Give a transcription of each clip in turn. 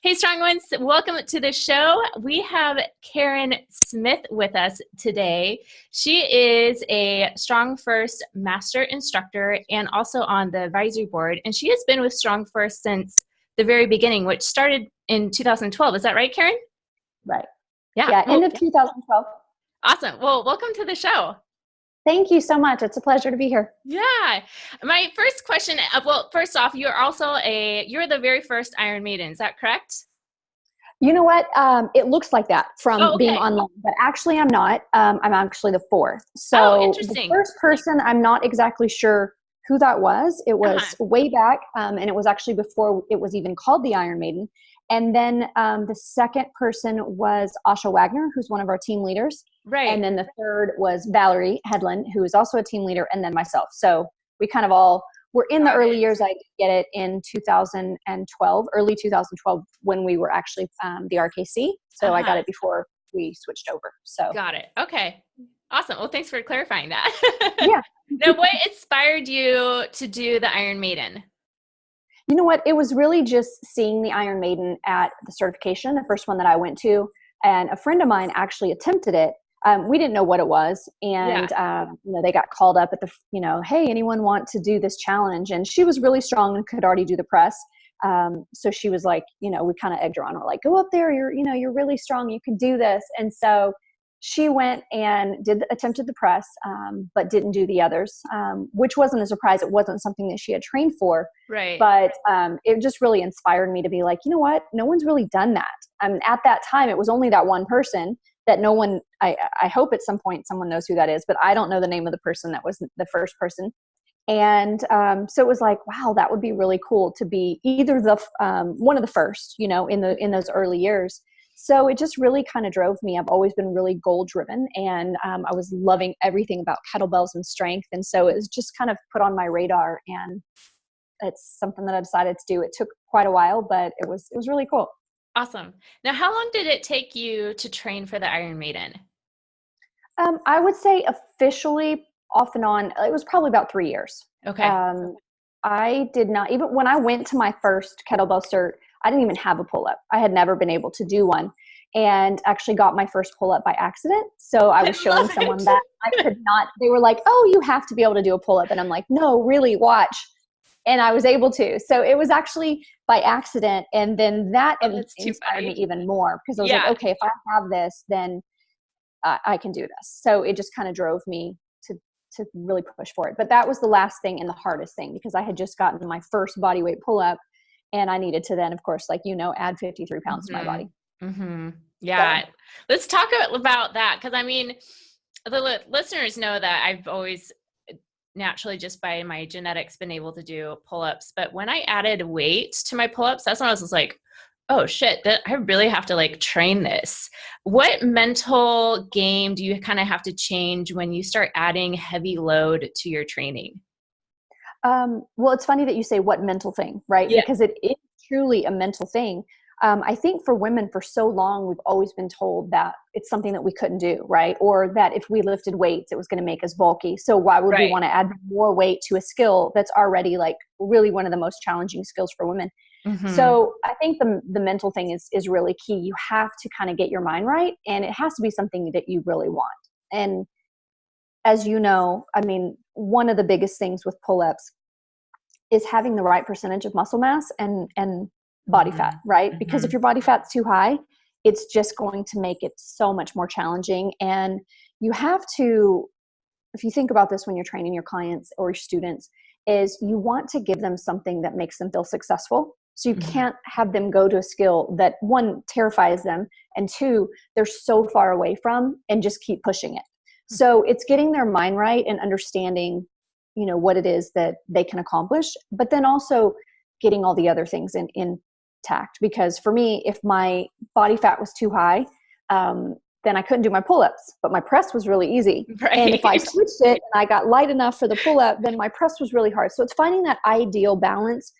Hey, Strong Ones, welcome to the show. We have Karen Smith with us today. She is a StrongFirst Master Instructor and also on the advisory board. And she has been with StrongFirst since the very beginning, which started in 2012. Is that right, Karen? Right. Yeah. End of 2012. Awesome. Well, welcome to the show. Thank you so much. It's a pleasure to be here. Yeah. My first question, well, first off, you're the very first Iron Maiden. Is that correct? You know what? It looks like that from being online, but actually I'm not. I'm actually the fourth. So interesting. The first person, I'm not exactly sure who that was. It was way back, and it was actually before it was even called the Iron Maiden. And then the second person was Asha Wagner, who's one of our team leaders. Right. And then the third was Valerie Headland, who is also a team leader, and then myself. So we kind of all were in the early years. I did get it in 2012, early 2012, when we were actually the RKC. So I got it before we switched over. So got it. Okay. Awesome. Well, thanks for clarifying that. Yeah. Now, what inspired you to do the Iron Maiden? You know what? It was really just seeing the Iron Maiden at the certification, the first one that I went to, and a friend of mine actually attempted it. We didn't know what it was. And, they got called up at hey, anyone want to do this challenge? And she was really strong and could already do the press. So she was like, we kind of egged her on. We're like, go up there. You're really strong. You can do this. And so she went and attempted the press, but didn't do the others, which wasn't a surprise. It wasn't something that she had trained for. Right. But it just really inspired me to be like, you know what? No one's really done that. At that time, it was only that one person that no one, I hope at some point someone knows who that is, but I don't know the name of the person that was the first person. And so it was like, wow, that would be really cool to be either the one of the first, in those early years. So it just really kind of drove me. I've always been really goal driven, and I was loving everything about kettlebells and strength. And so it was just kind of put on my radar, and it's something that I decided to do. It took quite a while, but it was really cool. Awesome. Now, how long did it take you to train for the Iron Maiden? I would say officially off and on, it was probably about 3 years. Okay. I did not, even when I went to my first kettlebell cert, I didn't even have a pull-up. I had never been able to do one, and actually got my first pull-up by accident. So I was showing someone that I could not. They were like, oh, you have to be able to do a pull-up. And I'm like, no, really, watch. And I was able to. So it was actually by accident. And then that inspired me even more, because I was like, okay, if I have this, then I can do this. So it just kind of drove me to really push for it. But that was the last thing and the hardest thing, because I had just gotten my first bodyweight pull-up, and I needed to then, of course, add 53 pounds to my body. Mm-hmm. Yeah. So, let's talk about that. Because the listeners know that I've always naturally, just by my genetics, been able to do pull-ups. But when I added weight to my pull-ups, that's when I was like, oh shit, I really have to train this. What mental game do you kind of have to change when you start adding heavy load to your training? Well, it's funny that you say what mental thing, right? Yeah. Because it is truly a mental thing. I think for women, for so long, we've always been told that it's something that we couldn't do, right? Or that if we lifted weights, it was going to make us bulky. So why would we want to add more weight to a skill that's already really one of the most challenging skills for women? Mm-hmm. So I think the mental thing is really key. You have to kind of get your mind right, and it has to be something that you really want. And as you know, one of the biggest things with pull-ups is having the right percentage of muscle mass and body fat, right? Mm-hmm. Because if your body fat's too high, it's just going to make it so much more challenging. And you have to, if you think about this when you're training your clients or your students, is you want to give them something that makes them feel successful. So you can't have them go to a skill that, one, terrifies them, and two, they're so far away from, and just keep pushing it. So it's getting their mind right and understanding, what it is that they can accomplish, but then also getting all the other things intact. Because for me, if my body fat was too high, then I couldn't do my pull-ups, but my press was really easy. Right. And if I switched it and I got light enough for the pull-up, then my press was really hard. So it's finding that ideal balance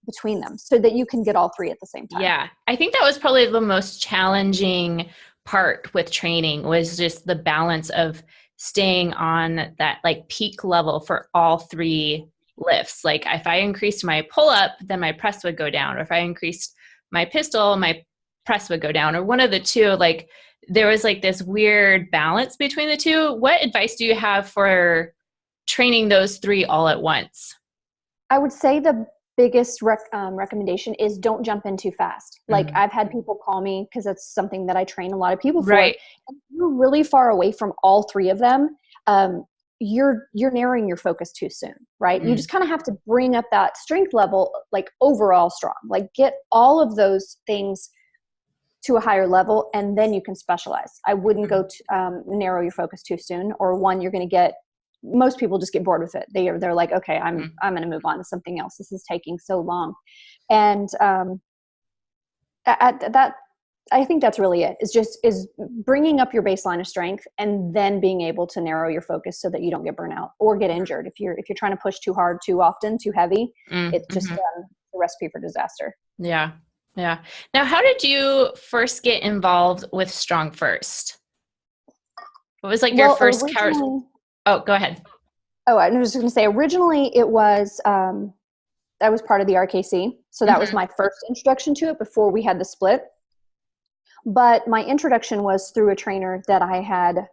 between them so that you can get all three at the same time. Yeah. I think that was probably the most challenging part with training, was just the balance of staying on that peak level for all three lifts. Like if I increased my pull up, then my press would go down. Or if I increased my pistol, my press would go down, or one of the two. Like there was like this weird balance between the two. What advice do you have for training those three all at once? I would say the biggest recommendation is don't jump in too fast. Like I've had people call me, because that's something that I train a lot of people for. Right. And if you're really far away from all three of them, you're narrowing your focus too soon, right? You just kind of have to bring up that strength level, like overall strong, like get all of those things to a higher level, and then you can specialize. I wouldn't go to narrow your focus too soon, or one, you're going to get, most people just get bored with it. They're like, okay, I'm going to move on to something else. This is taking so long. And I think that's really it. Is bringing up your baseline of strength, and then being able to narrow your focus so that you don't get burnt out or get injured. If you're trying to push too hard, too often, too heavy, it's just a recipe for disaster. Yeah. Yeah. Now, how did you first get involved with StrongFirst? What was like your first Oh, go ahead. Oh, I was just going to say, originally it was, I was part of the RKC. So that was my first introduction to it before we had the split. But my introduction was through a trainer that I had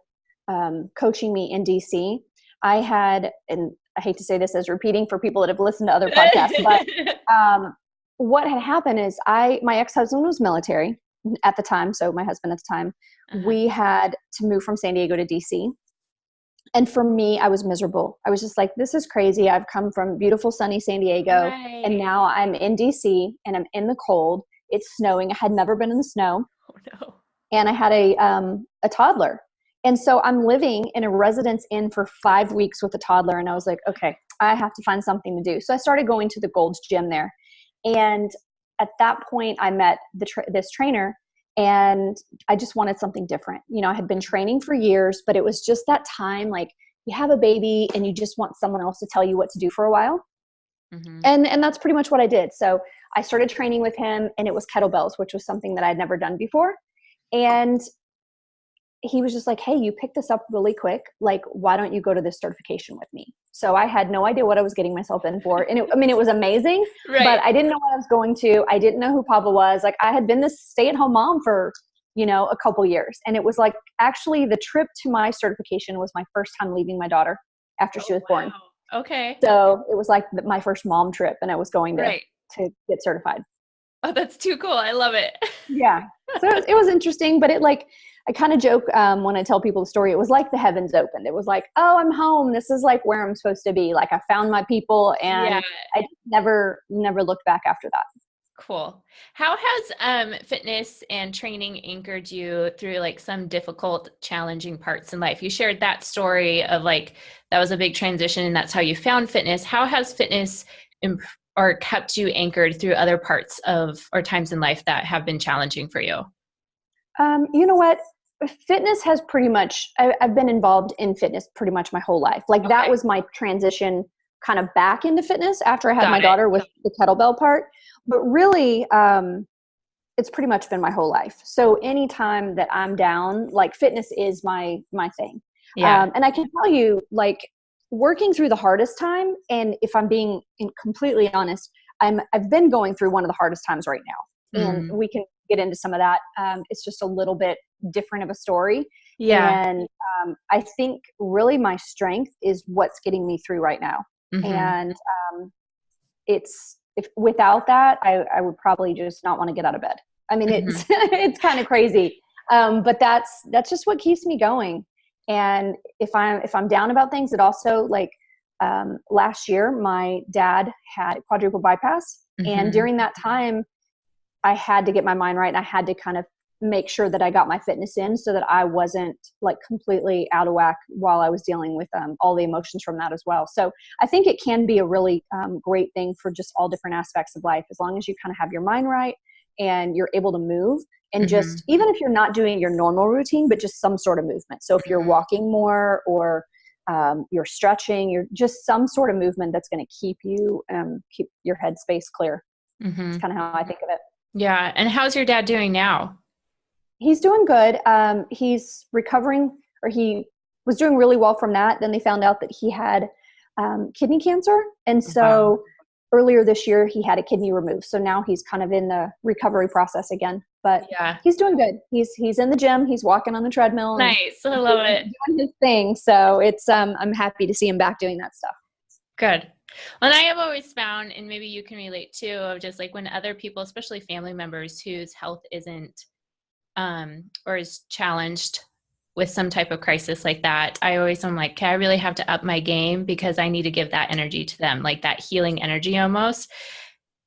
coaching me in DC. I had, and I hate to say this as repeating for people that have listened to other podcasts, but what had happened is my ex-husband was military at the time. So my husband at the time, we had to move from San Diego to DC. And for me, I was miserable. I was just like, this is crazy. I've come from beautiful, sunny San Diego, and now I'm in DC and I'm in the cold. It's snowing. I had never been in the snow. Oh no. And I had a toddler. And so I'm living in a residence inn for 5 weeks with a toddler. And I was like, okay, I have to find something to do. So I started going to the Gold's Gym there. And at that point, I met this trainer, and I just wanted something different. You know, I had been training for years, but it was just that time, like you have a baby and you just want someone else to tell you what to do for a while. And that's pretty much what I did. So I started training with him, and it was kettlebells, which was something that I'd never done before. And he was just like, hey, you picked this up really quick. Like, why don't you go to this certification with me? So I had no idea what I was getting myself in for. And it was amazing, but I didn't know what I was going to. I didn't know who Pablo was. Like, I had been this stay-at-home mom for, a couple years. And it was like, actually the trip to my certification was my first time leaving my daughter after she was born. Okay. So it was like my first mom trip, and I was going to get certified. Oh, that's too cool. I love it. Yeah. So it was interesting, but I kind of joke when I tell people the story, it was like the heavens opened. It was like, oh, I'm home. This is like where I'm supposed to be. Like I found my people, and I never looked back after that. Cool. How has fitness and training anchored you through like some difficult, challenging parts in life? You shared that story of like, that was a big transition and that's how you found fitness. How has fitness or kept you anchored through other parts of or times in life that have been challenging for you? You know what? Fitness has pretty much, I've been involved in fitness pretty much my whole life. Like that was my transition kind of back into fitness after I had my daughter with the kettlebell part. But really, it's pretty much been my whole life. So anytime that I'm down, like fitness is my thing. Yeah. And I can tell you, like working through the hardest time, and if I'm being completely honest, I've been going through one of the hardest times right now. And we can get into some of that. It's just a little bit different of a story. Yeah. And I think really my strength is what's getting me through right now. And if without that, I would probably just not want to get out of bed. I mean, it's kind of crazy. But that's just what keeps me going. And if I'm down about things, it also like last year, my dad had quadruple bypass. And during that time, I had to get my mind right. And I had to kind of make sure that I got my fitness in so that I wasn't like completely out of whack while I was dealing with all the emotions from that as well. So I think it can be a really great thing for just all different aspects of life, as long as you kind of have your mind right and you're able to move and just, even if you're not doing your normal routine, but just some sort of movement. So if you're walking more or you're stretching, you're just some sort of movement that's going to keep your head space clear. It's kind of how I think of it. Yeah. And how's your dad doing now? He's doing good. He's recovering, or he was doing really well from that. Then they found out that he had kidney cancer. And so Wow. earlier this year, he had a kidney removed. So now he's kind of in the recovery process again, but Yeah. he's doing good. He's in the gym. He's walking on the treadmill and Nice. I love it. doing his thing. So it's, I'm happy to see him back doing that stuff. Good. Well, and I have always found, and maybe you can relate too, of just like when other people, especially family members whose health isn't, or is challenged with some type of crisis like that, I always am like, okay, I really have to up my game because I need to give that energy to them, like that healing energy almost.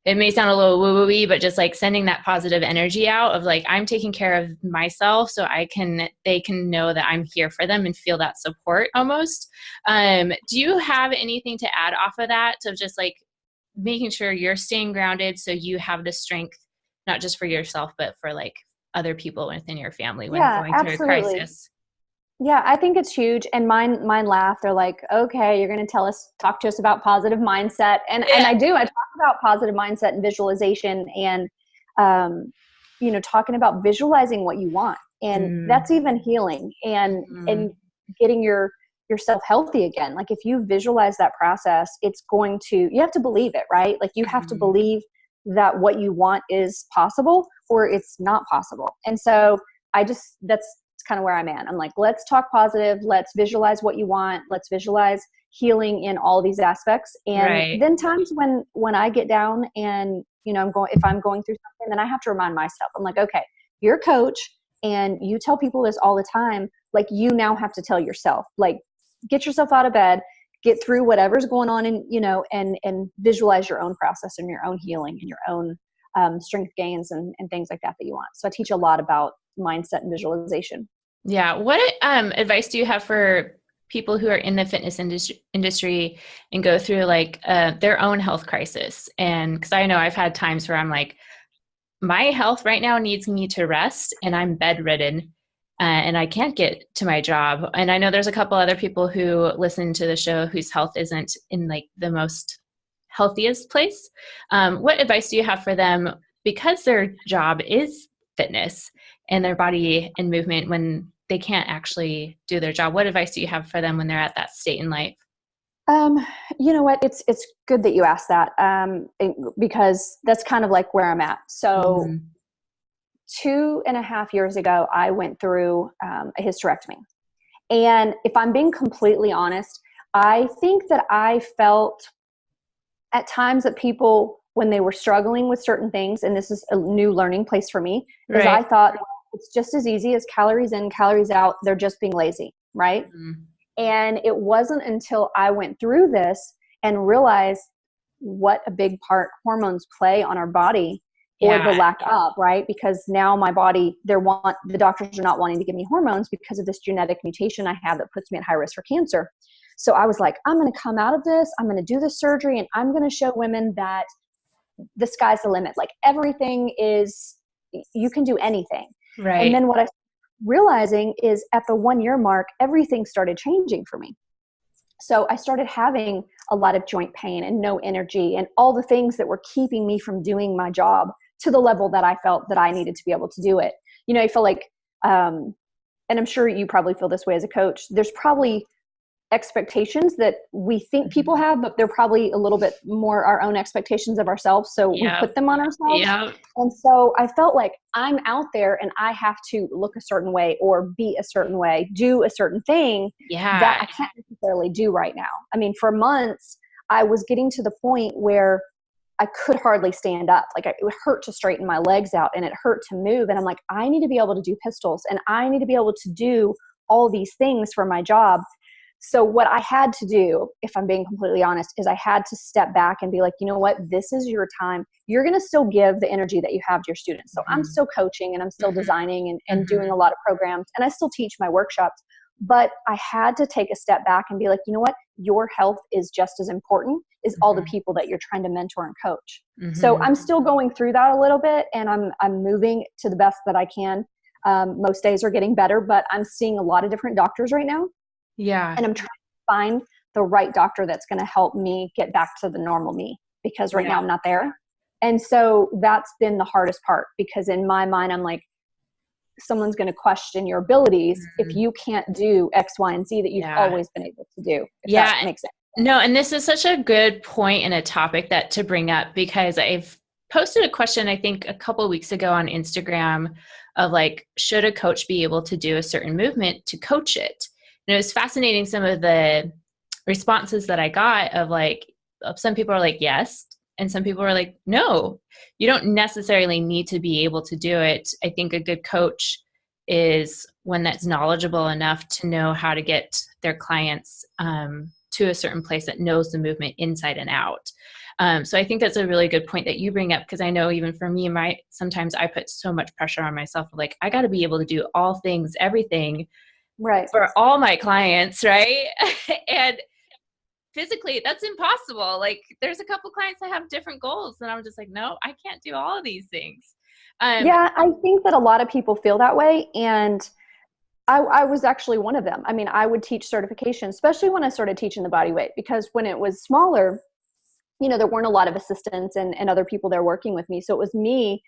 It may sound a little woo-woo-y, but just like sending that positive energy out of like, I'm taking care of myself so they can know that I'm here for them and feel that support almost. Do you have anything to add off of that, of just like making sure you're staying grounded so you have the strength, not just for yourself, but for like other people within your family when Yeah, going through a absolutely. crisis? Yeah, I think it's huge. And mine laugh. They're like, okay, you're going to talk to us about positive mindset. And I do, I talk about positive mindset and visualization and, talking about visualizing what you want. And that's even healing and getting yourself healthy again. Like if you visualize that process, you have to believe it, right? Like you have to believe that what you want is possible or it's not possible. And so that's kind of where I'm at. I'm like, let's talk positive. Let's visualize what you want. Let's visualize healing in all these aspects. And then times when I get down and, if I'm going through something, then I have to remind myself, I'm like, okay, you're a coach and you tell people this all the time. Like you now have to tell yourself, like, get yourself out of bed, get through whatever's going on and visualize your own process and your own healing and your own strength gains and things like that you want. So I teach a lot about mindset and visualization. Yeah. What advice do you have for people who are in the fitness industry and go through like their own health crisis? And because I know I've had times where I'm like, my health right now needs me to rest and I'm bedridden and I can't get to my job. And I know there's a couple other people who listen to the show whose health isn't in like the most healthiest place. What advice do you have for them because their job is fitness and their body and movement when they can't actually do their job? What advice do you have for them when they're at that state in life? You know what? It's good that you asked that because that's kind of like where I'm at. So 2.5 years ago, I went through a hysterectomy. And if I'm being completely honest, I think that I felt at times that people, when they were struggling with certain things, and this is a new learning place for me, is I thought it's just as easy as calories in, calories out. They're just being lazy, right? And it wasn't until I went through this and realized what a big part hormones play on our body or the lack of, right? Because now my body, the doctors are not wanting to give me hormones because of this genetic mutation I have that puts me at high risk for cancer. So I was like, I'm going to come out of this. I'm going to do this surgery and I'm going to show women that the sky's the limit. Like everything is, you can do anything. Right. And then what I realizing is at the 1 year mark, everything started changing for me. So I started having a lot of joint pain and no energy and all the things that were keeping me from doing my job to the level that I felt that I needed to be able to do it. I feel like, and I'm sure you probably feel this way as a coach, there's probably expectations that we think people have, but they're probably a little bit more our own expectations of ourselves. So we put them on ourselves. And so I felt like I'm out there and I have to look a certain way or be a certain way, do a certain thing that I can't necessarily do right now. I mean, for months, I was getting to the point where I could hardly stand up. Like it would hurt to straighten my legs out and it hurt to move. And I'm like, I need to be able to do pistols and I need to be able to do all these things for my job. So what I had to do, if I'm being completely honest, is I had to step back and be like, you know what, this is your time. You're going to still give the energy that you have to your students. So I'm still coaching and I'm still designing and doing a lot of programs and I still teach my workshops, but I had to take a step back and be like, you know what, your health is just as important as all the people that you're trying to mentor and coach. So I'm still going through that a little bit and I'm moving to the best that I can. Most days are getting better, but I'm seeing a lot of different doctors right now. Yeah. And I'm trying to find the right doctor that's going to help me get back to the normal me because right now I'm not there. And so that's been the hardest part because in my mind, I'm like, someone's going to question your abilities if you can't do X, Y, and Z that you've always been able to do. If that makes sense. No, and this is such a good point and a topic that to bring up, because I've posted a question, I think a couple of weeks ago on Instagram, of like, should a coach be able to do a certain movement to coach it? And it was fascinating, some of the responses that I got of like, some people are like, yes. And some people are like, no, you don't necessarily need to be able to do it. I think a good coach is one that's knowledgeable enough to know how to get their clients to a certain place that knows the movement inside and out. So I think that's a really good point that you bring up, because I know even for me, sometimes I put so much pressure on myself, like I got to be able to do all things, everything, right, for all my clients, right? And physically that's impossible. Like there's a couple clients that have different goals and I'm just like, no, I can't do all of these things. Yeah, I think that a lot of people feel that way. And I was actually one of them. I mean, I would teach certification, especially when I started teaching the body weight, because when it was smaller, there weren't a lot of assistants and other people there working with me. So it was me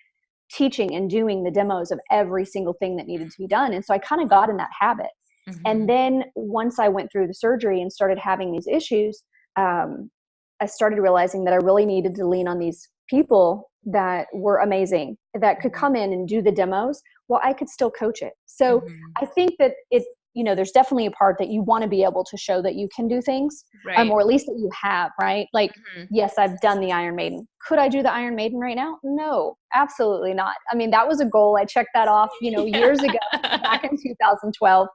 teaching and doing the demos of every single thing that needed to be done. And so I kind of got in that habit. Mm-hmm. And then once I went through the surgery and started having these issues, I started realizing that I really needed to lean on these people that were amazing, that could come in and do the demos while I could still coach it. So I think that there's definitely a part that you want to be able to show that you can do things, right. Or at least that you have, right? Like, yes, I've done the Iron Maiden. Could I do the Iron Maiden right now? No, absolutely not. I mean, that was a goal. I checked that off, years ago, back in 2012.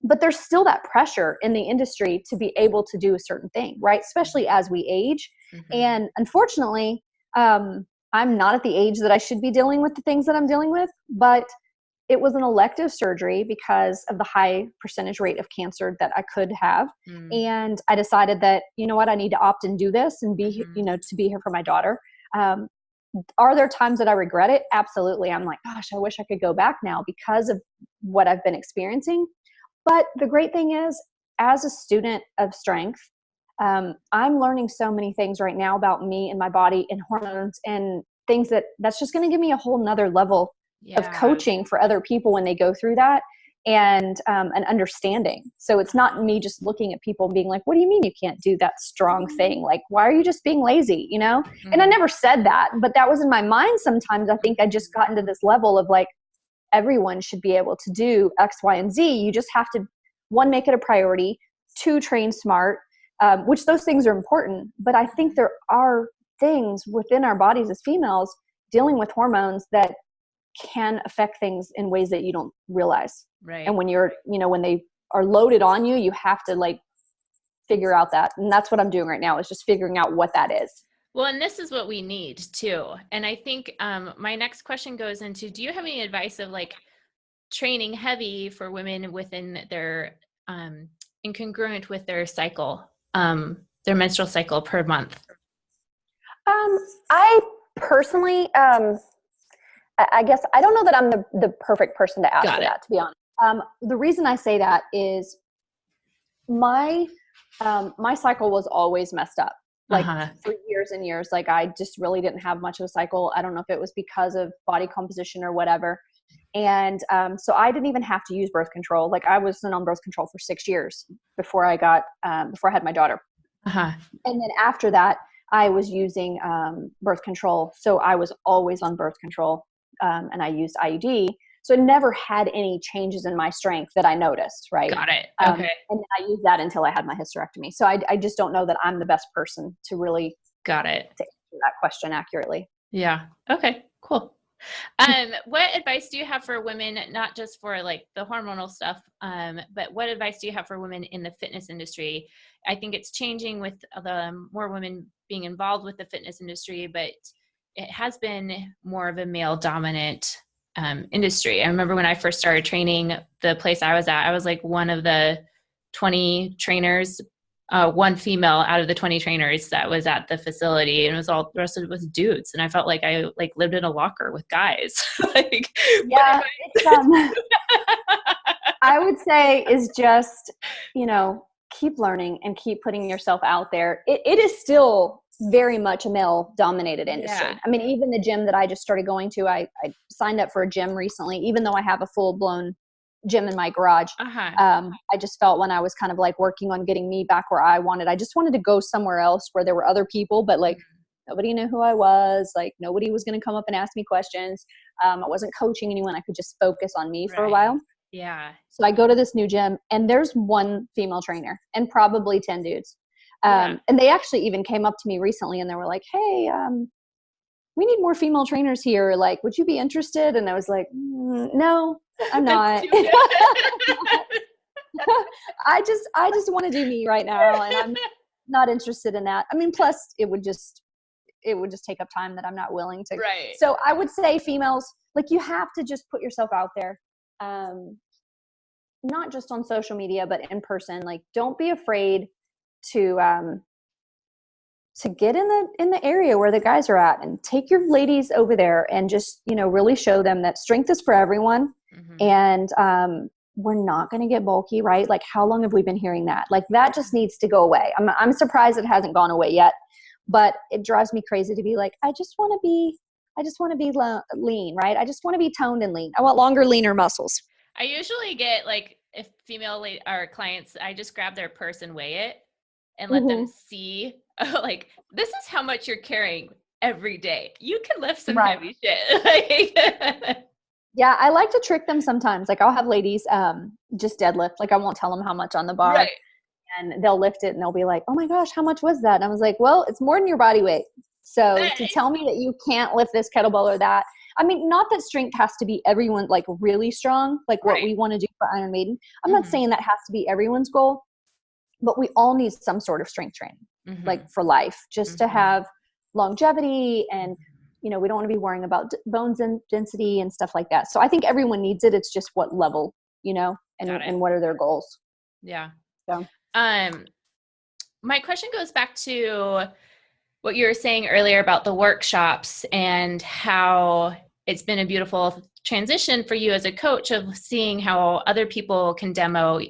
But there's still that pressure in the industry to be able to do a certain thing, right? Especially as we age. And unfortunately, I'm not at the age that I should be dealing with the things that I'm dealing with, but it was an elective surgery because of the high percentage rate of cancer that I could have. And I decided that, I need to opt and do this and be, to be here for my daughter. Are there times that I regret it? Absolutely. I'm like, gosh, I wish I could go back now because of what I've been experiencing. But the great thing is, as a student of strength, I'm learning so many things right now about me and my body and hormones and things that's just going to give me a whole nother level of coaching for other people when they go through that, and an understanding. So it's not me just looking at people and being like, what do you mean you can't do that strong thing? Like, why are you just being lazy? And I never said that, but that was in my mind. Sometimes I think I just got into this level of like, everyone should be able to do X, Y, and Z. You just have to, one, make it a priority, two, train smart, which those things are important. But I think there are things within our bodies as females dealing with hormones that can affect things in ways that you don't realize. Right. And when when they are loaded on you, you have to like figure out that. And that's what I'm doing right now, is just figuring out what that is. Well, and this is what we need too. And I think my next question goes into, do you have any advice of like training heavy for women within their, incongruent with their cycle, their menstrual cycle per month? I personally, I guess I don't know that I'm the perfect person to ask for that, to be honest. The reason I say that is my cycle was always messed up. Like for years and years, like I just really didn't have much of a cycle. I don't know if it was because of body composition or whatever. And so I didn't even have to use birth control. Like I was on birth control for 6 years before I had my daughter. And then after that, I was using birth control. So I was always on birth control, and I used IUD. So it never had any changes in my strength that I noticed, right? Got it. Okay. And I used that until I had my hysterectomy. So I just don't know that I'm the best person to really to answer that question accurately. Yeah. Okay, cool. What advice do you have for women, not just for like the hormonal stuff, but what advice do you have for women in the fitness industry? I think it's changing with the more women being involved with the fitness industry, but it has been more of a male dominant industry. I remember when I first started training, the place I was at, I was like one of the 20 trainers, one female out of the 20 trainers that was at the facility, and it was all the rest of it was dudes. And I felt like I like lived in a locker with guys. Like, yeah, I would say is just, keep learning and keep putting yourself out there. It is still very much a male dominated industry. Yeah. I mean, even the gym that I just started going to, I signed up for a gym recently, even though I have a full blown gym in my garage. I just felt when I was kind of like working on getting me back where I just wanted to go somewhere else where there were other people, but like nobody knew who I was. Like nobody was going to come up and ask me questions. I wasn't coaching anyone. I could just focus on me for a while. Yeah. So I go to this new gym and there's one female trainer and probably 10 dudes. And they actually even came up to me recently and they were like, hey, we need more female trainers here. Like, would you be interested? And I was like, no, I'm not. I just want to do me right now. And I'm not interested in that. I mean, plus it would just take up time that I'm not willing to. Right. So I would say females, like you have to just put yourself out there. Not just on social media, but in person. Like, don't be afraid to get in the area where the guys are at and take your ladies over there and just, really show them that strength is for everyone. And, we're not going to get bulky, right? Like how long have we been hearing that? Like that just needs to go away. I'm surprised it hasn't gone away yet, but it drives me crazy to be like, I just want to be lean, right? I just want to be toned and lean. I want longer, leaner muscles. I usually get like if female or clients, I just grab their purse and weigh it and let them see like, this is how much you're carrying every day. You can lift some heavy shit. Yeah, I like to trick them sometimes. Like I'll have ladies just deadlift. Like I won't tell them how much on the bar. Right. And they'll lift it and they'll be like, oh my gosh, how much was that? And I was like, well, it's more than your body weight. So to tell me that you can't lift this kettlebell or that, I mean, not that strength has to be everyone like really strong, like what we want to do for Iron Maiden. I'm not saying that has to be everyone's goal, but we all need some sort of strength training, like for life, just to have longevity and we don't want to be worrying about bones and density and stuff like that. So I think everyone needs it. It's just what level, and what are their goals. Yeah. So, my question goes back to what you were saying earlier about the workshops and how it's been a beautiful transition for you as a coach of seeing how other people can demo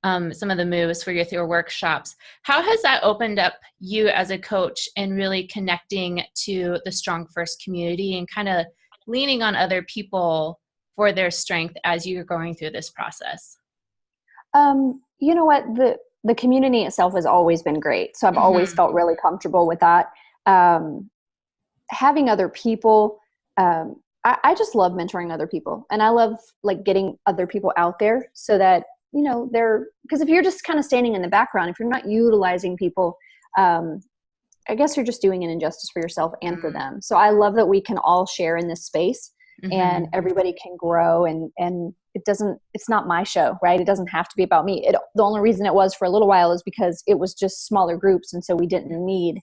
some of the moves for your workshops. How has that opened up you as a coach and really connecting to the StrongFirst community and kind of leaning on other people for their strength as you're going through this process? You know what? The community itself has always been great. So I've always felt really comfortable with that. Having other people, I just love mentoring other people. And I love like getting other people out there so that, because if you're just kind of standing in the background, if you're not utilizing people, I guess you're just doing an injustice for yourself and for them. So I love that we can all share in this space and everybody can grow and it's not my show, right? It doesn't have to be about me. The only reason it was for a little while is because it was just smaller groups. And so we didn't need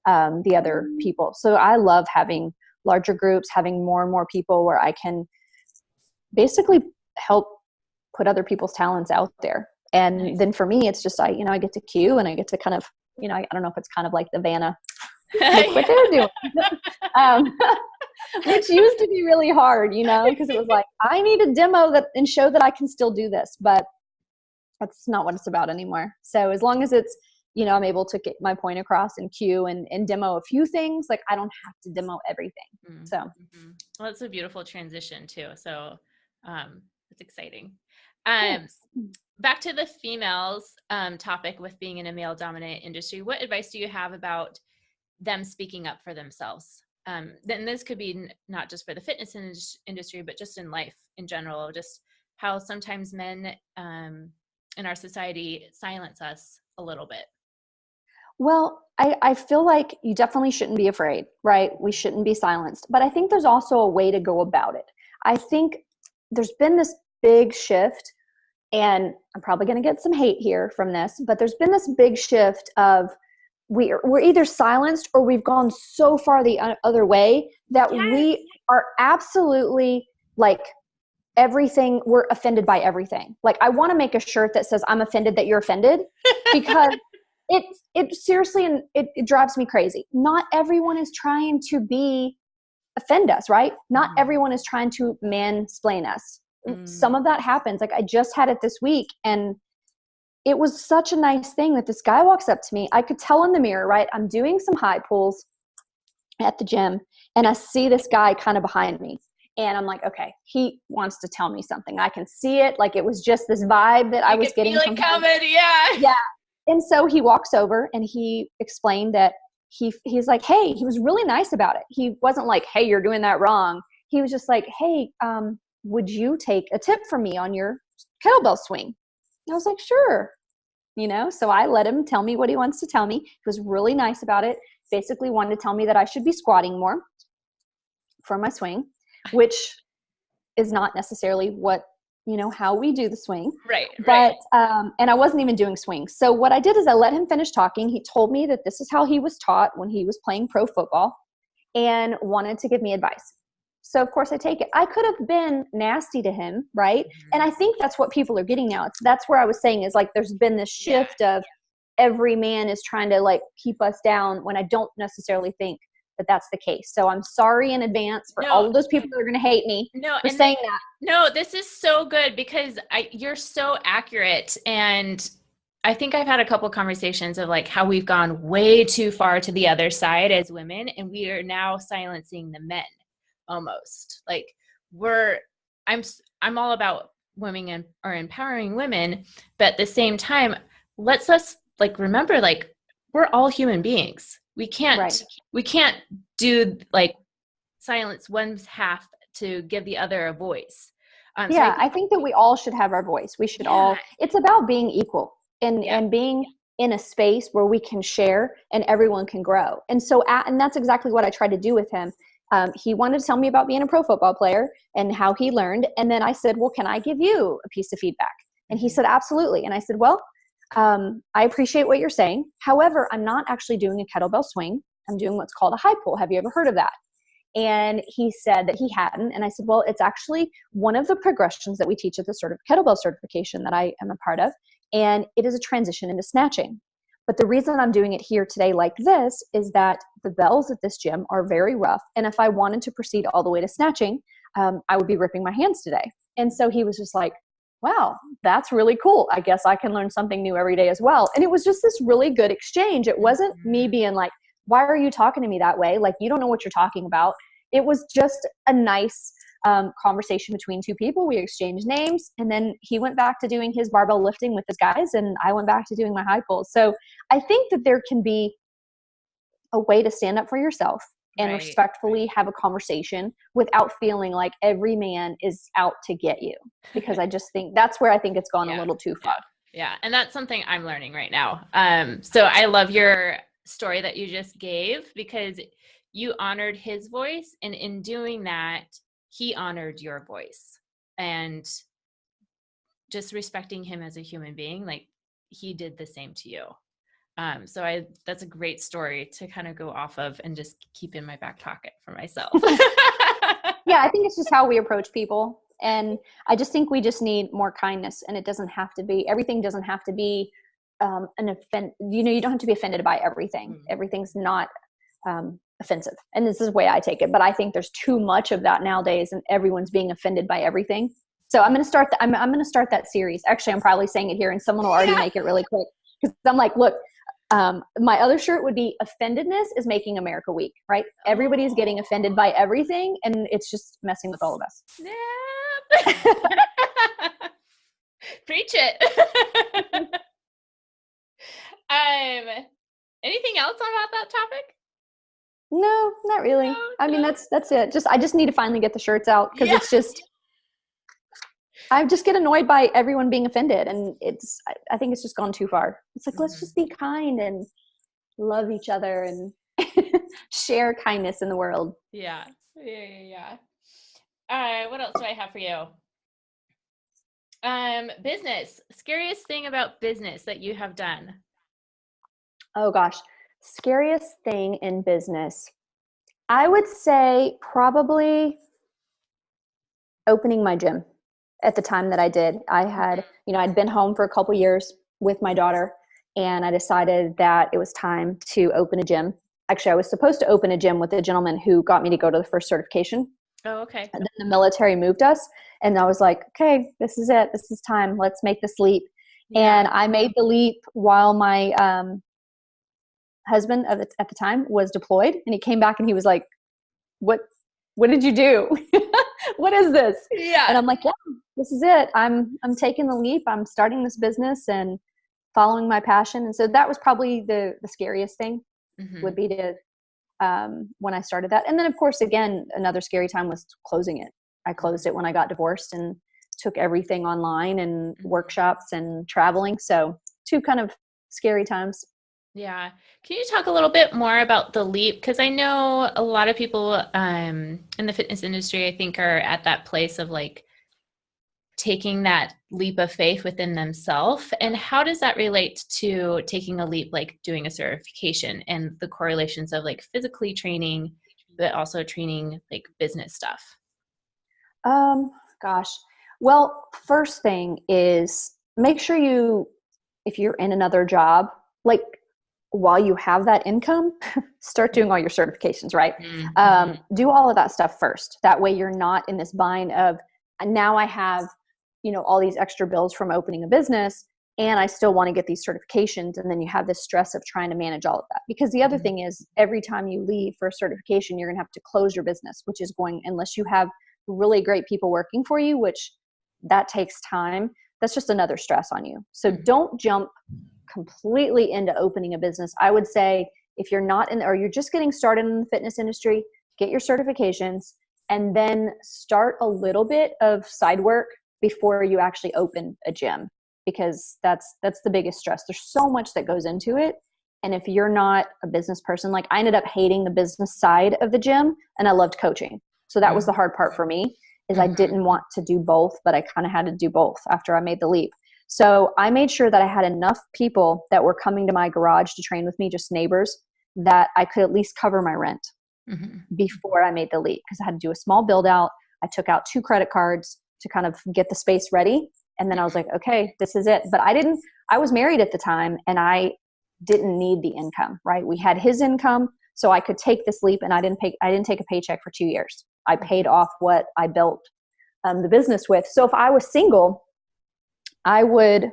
the other people. So I love having larger groups, having more and more people where I can basically help put other people's talents out there. And then for me, it's just, I get to cue and I get to kind of, I don't know if it's kind of like the Vanna, look what they're doing. Which used to be really hard, because it was like, I need a demo and show that I can still do this, but that's not what it's about anymore. So as long as it's, I'm able to get my point across and cue and demo a few things, like I don't have to demo everything. So. Well, it's a beautiful transition too. So it's exciting. Back to the females topic with being in a male dominant industry. What advice do you have about them speaking up for themselves? Then this could be not just for the fitness industry, but just in life in general, just how sometimes men in our society silence us a little bit. Well, I feel like you definitely shouldn't be afraid, right? We shouldn't be silenced, but I think there's also a way to go about it. I think there's been this big shift, and I'm probably going to get some hate here from this, but there's been this big shift of we're either silenced or we've gone so far the other way that we are absolutely like everything. We're offended by everything. Like I want to make a shirt that says I'm offended that you're offended because it seriously, and it drives me crazy. Not everyone is trying to offend us, right? Not everyone is trying to mansplain us. Some of that happens. Like I just had it this week and it was such a nice thing that this guy walks up to me. I could tell in the mirror, right? I'm doing some high pulls at the gym and I see this guy kind of behind me And I'm like, okay, he wants to tell me something. I can see it. Like, it was just this vibe that I was getting from him. Yeah. And so he walks over and he explained that he's like, hey, he was really nice about it. He wasn't like, hey, you're doing that wrong. He was just like, hey, would you take a tip from me on your kettlebell swing? And I was like, sure. So I let him tell me what he wants to tell me. He was really nice about it. Basically wanted to tell me that I should be squatting more for my swing, which is not necessarily what, how we do the swing. Right. But, and I wasn't even doing swings. So what I did is I let him finish talking. He told me that this is how he was taught when he was playing pro football and wanted to give me advice. So of course I take it. I could have been nasty to him, right? Mm-hmm. And I think that's what people are getting now. That's where I was saying is like, there's been this shift of every man is trying to like keep us down, when I don't necessarily think that that's the case. So I'm sorry in advance for all of those people that are going to hate me for saying that. No, this is so good because you're so accurate. And I think I've had a couple of conversations of like how we've gone way too far to the other side as women, and we are now silencing the men almost. Like I'm all about women or empowering women, but at the same time, let's like remember, like, we're all human beings. We can't do like silence one's half to give the other a voice. So I think that we all should have our voice. We should all, it's about being equal and being in a space where we can share and everyone can grow. And so, and that's exactly what I tried to do with him. He wanted to tell me about being a pro football player and how he learned. And then I said, well, can I give you a piece of feedback? And he said, absolutely. And I said, well, I appreciate what you're saying. However, I'm not actually doing a kettlebell swing. I'm doing what's called a high pull. Have you ever heard of that? And he said that he hadn't. And I said, well, it's actually one of the progressions that we teach at the kettlebell certification that I am a part of. And it is a transition into snatching. But the reason I'm doing it here today like this is that the bells at this gym are very rough. And if I wanted to proceed all the way to snatching, I would be ripping my hands today. And so he was just like, wow, that's really cool. I guess I can learn something new every day as well. And it was just this really good exchange. It wasn't me being like, why are you talking to me that way? Like, you don't know what you're talking about. It was just a nice conversation between two people. We exchanged names, and then he went back to doing his barbell lifting with his guys, and I went back to doing my high pulls. So I think that there can be a way to stand up for yourself and respectfully have a conversation without feeling like every man is out to get you. Because I just think that's where I think it's gone a little too far. Yeah. And that's something I'm learning right now. So I love your story that you just gave, because you honored his voice, and in doing that, he honored your voice, and just respecting him as a human being, like he did the same to you. So that's a great story to kind of go off of and just keep in my back pocket for myself. Yeah, I think it's just how we approach people. And I just think we just need more kindness, and it doesn't have to be, everything doesn't have to be you don't have to be offended by everything. Mm-hmm. Everything's not offensive. And this is the way I take it, but I think there's too much of that nowadays, and everyone's being offended by everything. So I'm going to start I'm going to start that series. Actually, I'm probably saying it here, and someone will already make it really quick, because I'm like, look, my other shirt would be offendedness is making America weak, right? Everybody's getting offended by everything, and it's just messing with all of us. Snap. Preach it. Anything else about that topic? No, not really. No, I mean, that's it. I just need to finally get the shirts out, because it's just, I just get annoyed by everyone being offended, and I think it's just gone too far. It's like, let's just be kind and love each other and share kindness in the world. Yeah. All right. What else do I have for you? Business. Scariest thing about business that you have done? Oh gosh. Scariest thing in business. I would say probably opening my gym at the time that I did. I had, I'd been home for a couple years with my daughter, and I decided that it was time to open a gym. Actually, I was supposed to open a gym with a gentleman who got me to go to the first certification. Oh, okay. And then the military moved us, and I was like, okay, this is it. This is time. Let's make this leap. Yeah. And I made the leap while my husband at the time was deployed, and he came back and he was like, what did you do? what is this? Yeah. And I'm like, yeah, this is it. I'm taking the leap. I'm starting this business and following my passion. And so that was probably the scariest thing would be to, when I started that. And then of course, again, another scary time was closing it. I closed it when I got divorced and took everything online and workshops and traveling. So 2 kind of scary times. Yeah. Can you talk a little bit more about the leap? Because I know a lot of people in the fitness industry, I think, are at that place of like taking that leap of faith within themselves. And how does that relate to taking a leap, like doing a certification and the correlations of like physically training, but also training like business stuff? Gosh. Well, first thing is make sure if you're in another job, like while you have that income, start doing all your certifications, right? Do all of that stuff first. That way you're not in this bind of, now I have, all these extra bills from opening a business and I still want to get these certifications. And then you have this stress of trying to manage all of that. Because the other thing is every time you leave for a certification, you're going to have to close your business, which is unless you have really great people working for you, which that takes time. That's just another stress on you. So don't jump completely into opening a business. I would say if you're not in, or you're just getting started in the fitness industry, get your certifications and then start a little bit of side work before you actually open a gym, because that's the biggest stress. There's so much that goes into it. And if you're not a business person, like I ended up hating the business side of the gym and I loved coaching. So that was the hard part for me, is I didn't want to do both, but I kind of had to do both after I made the leap. So I made sure that I had enough people that were coming to my garage to train with me, just neighbors, that I could at least cover my rent before I made the leap, because I had to do a small build out. I took out 2 credit cards to kind of get the space ready. And then I was like, okay, this is it. But I was married at the time and I didn't need the income, right? We had his income, so I could take this leap, and I didn't take a paycheck for 2 years. I paid off what I built the business with. So if I was single, I would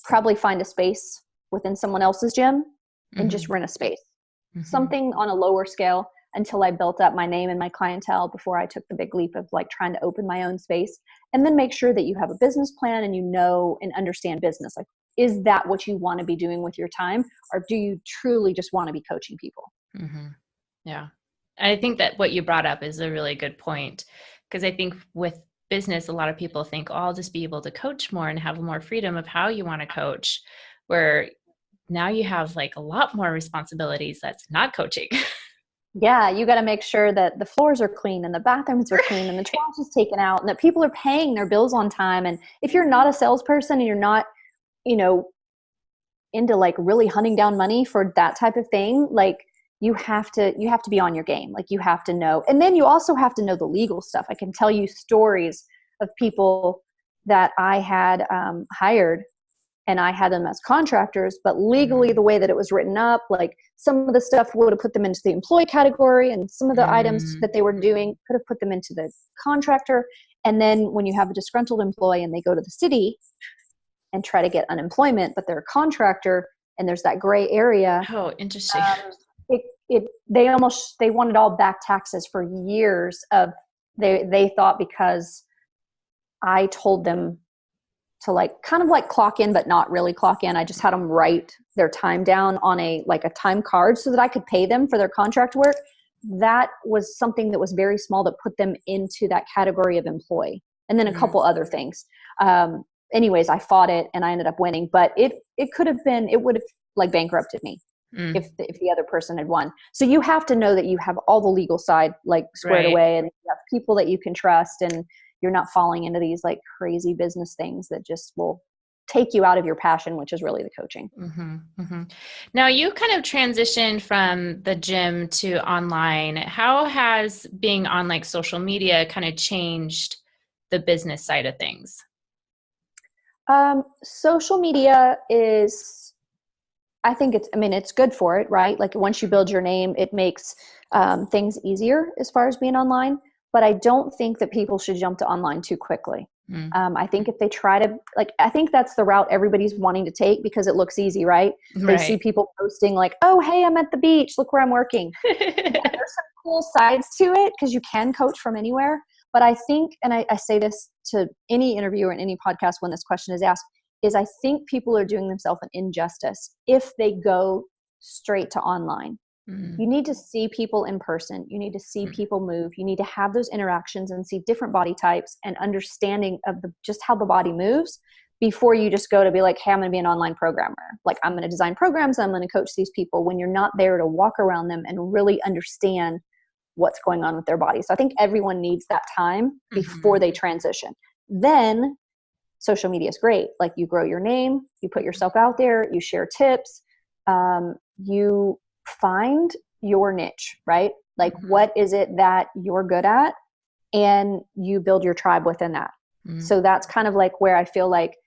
probably find a space within someone else's gym and just rent a space, something on a lower scale, until I built up my name and my clientele before I took the big leap of like trying to open my own space. And then make sure that you have a business plan and and understand business. Like, is that what you want to be doing with your time? Or do you truly just want to be coaching people? Yeah. I think that what you brought up is a really good point, because I think with business, a lot of people think, oh, I'll just be able to coach more and have more freedom of how you want to coach, where now you have like a lot more responsibilities that's not coaching. Yeah, you got to make sure that the floors are clean and the bathrooms are clean and the trash is taken out and that people are paying their bills on time. And if you're not a salesperson and you're not, into like really hunting down money for that type of thing, like you have to be on your game. Like you have to know. And then you also have to know the legal stuff. I can tell you stories of people that I had hired, and I had them as contractors, but legally the way that it was written up, like some of the stuff would have put them into the employee category, and some of the items that they were doing could have put them into the contractor. And then when you have a disgruntled employee and they go to the city and try to get unemployment, but they're a contractor and there's that gray area. Oh, interesting. They wanted all back taxes for years of, they thought because I told them to like kind of like clock in, but not really clock in. I just had them write their time down on a time card so that I could pay them for their contract work. That was something that was very small that put them into that category of employee. And then a couple other things. Anyways, I fought it and I ended up winning, but it would have like bankrupted me if the other person had won. So you have to know that you have all the legal side like squared away, and you have people that you can trust, and you're not falling into these like crazy business things that just will take you out of your passion, which is really the coaching. Now you kind of transitioned from the gym to online. How has being on like social media kind of changed the business side of things? Social media is, I think it's good for it, right? Like once you build your name, it makes things easier as far as being online. But I don't think that people should jump to online too quickly. I think if they try to, I think that's the route everybody's wanting to take because it looks easy, right? They see people posting like, oh, hey, I'm at the beach. Look where I'm working. Yeah, there's some cool sides to it because you can coach from anywhere. But I think, and I say this to any interviewer in any podcast when this question is asked, is I think people are doing themselves an injustice if they go straight to online. You need to see people in person. You need to see people move. You need to have those interactions and see different body types and understanding of just how the body moves before you just go to be like, hey, I'm going to be an online programmer. Like, I'm going to design programs. I'm going to coach these people, when you're not there to walk around them and really understand what's going on with their body. So I think everyone needs that time before they transition. Then social media is great. Like, you grow your name, you put yourself out there, you share tips, you find your niche, right? Like, what is it that you're good at? And you build your tribe within that. So that's kind of like where I feel like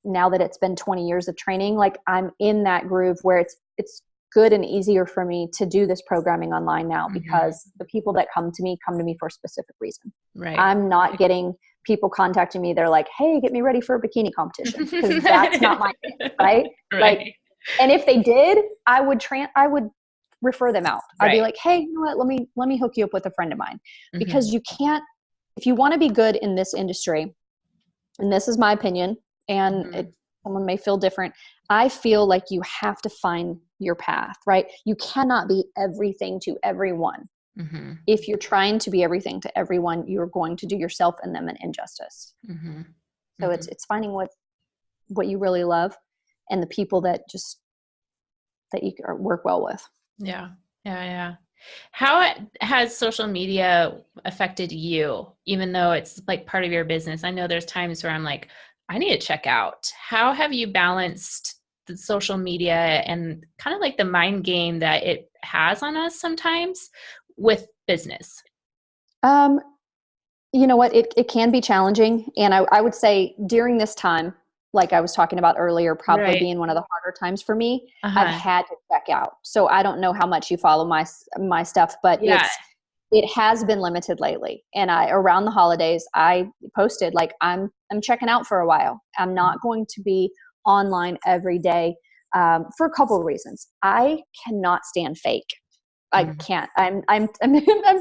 now that it's been 20 years of training, like, I'm in that groove where it's good and easier for me to do this programming online now, because the people that come to me for a specific reason. Right. I'm not getting people contacting me. They're like, hey, get me ready for a bikini competition. Because that's not my thing, right? Like, and if they did, I would refer them out. I'd be like, hey, you know what? Let me hook you up with a friend of mine. Because you can't, if you want to be good in this industry, and this is my opinion, and someone may feel different, I feel like you have to find your path, right? You cannot be everything to everyone. If you're trying to be everything to everyone, you're going to do yourself and them an injustice. So it's finding what you really love and the people that you work well with. Yeah. How has social media affected you, even though it's like part of your business? I know there's times where I'm like, I need to check out. How have you balanced the social media and kind of like the mind game that it has on us sometimes with business? You know what? It can be challenging. And I would say during this time, like I was talking about earlier, probably being one of the harder times for me, I've had to check out. So I don't know how much you follow my stuff, but it has been limited lately. And around the holidays, I posted like, I'm checking out for a while. I'm not going to be online every day for a couple of reasons. I cannot stand fake. I can't. I'm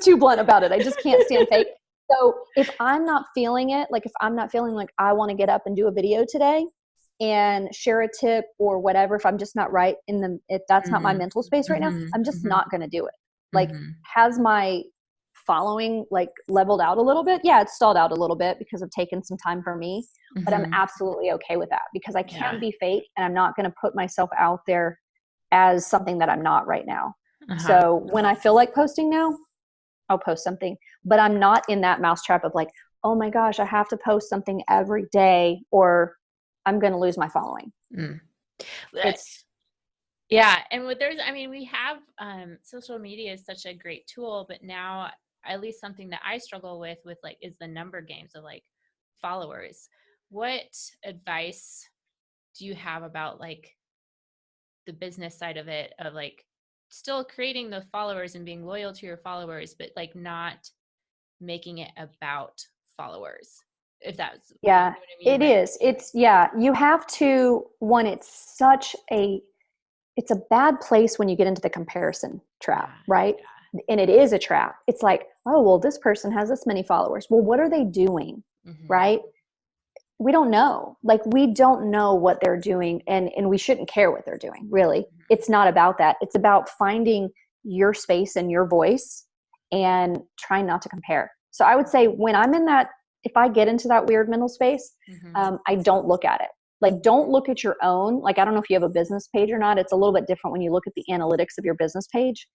too blunt about it. I just can't stand fake. So if I'm not feeling it, like if I'm not feeling like I want to get up and do a video today and share a tip or whatever, if I'm just not right if that's not my mental space right now, I'm just not going to do it. Like, has my following like leveled out a little bit? Yeah, it's stalled out a little bit because I've taken some time for me, but I'm absolutely okay with that because I can't be fake and I'm not going to put myself out there as something that I'm not right now. So when I feel like posting now, I'll post something, but I'm not in that mousetrap of like, oh my gosh, I have to post something every day or I'm going to lose my following. And we have social media is such a great tool, but now at least something that I struggle with like is the number games of like followers. What advice do you have about like the business side of it, of like still creating the followers and being loyal to your followers, but like not making it about followers? If that's, you know what I mean? It is. It's you have to, it's a bad place when you get into the comparison trap, right? And it is a trap. It's like, oh, well, this person has this many followers. Well, what are they doing? Right? We don't know. Like, we don't know what they're doing, and we shouldn't care what they're doing, really. It's not about that. It's about finding your space and your voice and trying not to compare. So I would say when I'm in that, if I get into that weird mental space, I don't look at it. Like, don't look at your own. Like, I don't know if you have a business page or not. It's a little bit different when you look at the analytics of your business page.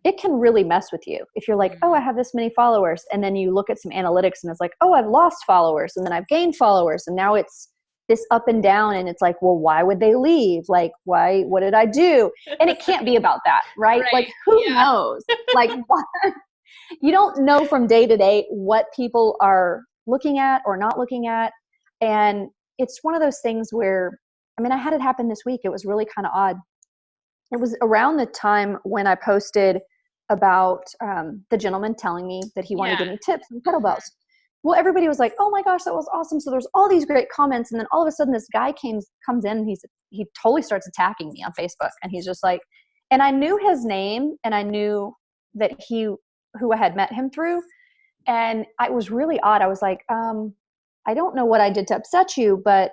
It can really mess with you. If you're like, oh, I have this many followers. And then you look at some analytics and it's like, oh, I've lost followers. And then I've gained followers. And now it's this up and down. And it's like, well, why would they leave? Like, why, what did I do? And it can't be about that, right? Like, who knows? Like, what? You don't know from day to day what people are looking at or not looking at. And it's one of those things where, I had it happen this week. It was really kind of odd. It was around the time when I posted about the gentleman telling me that he wanted to give me tips on kettlebells. Well, everybody was like, oh my gosh, that was awesome. So there's all these great comments. And then all of a sudden this guy comes in and he totally starts attacking me on Facebook. And he's just like, and I knew his name and I knew that who I had met him through. And it was really odd. I was like, I don't know what I did to upset you, but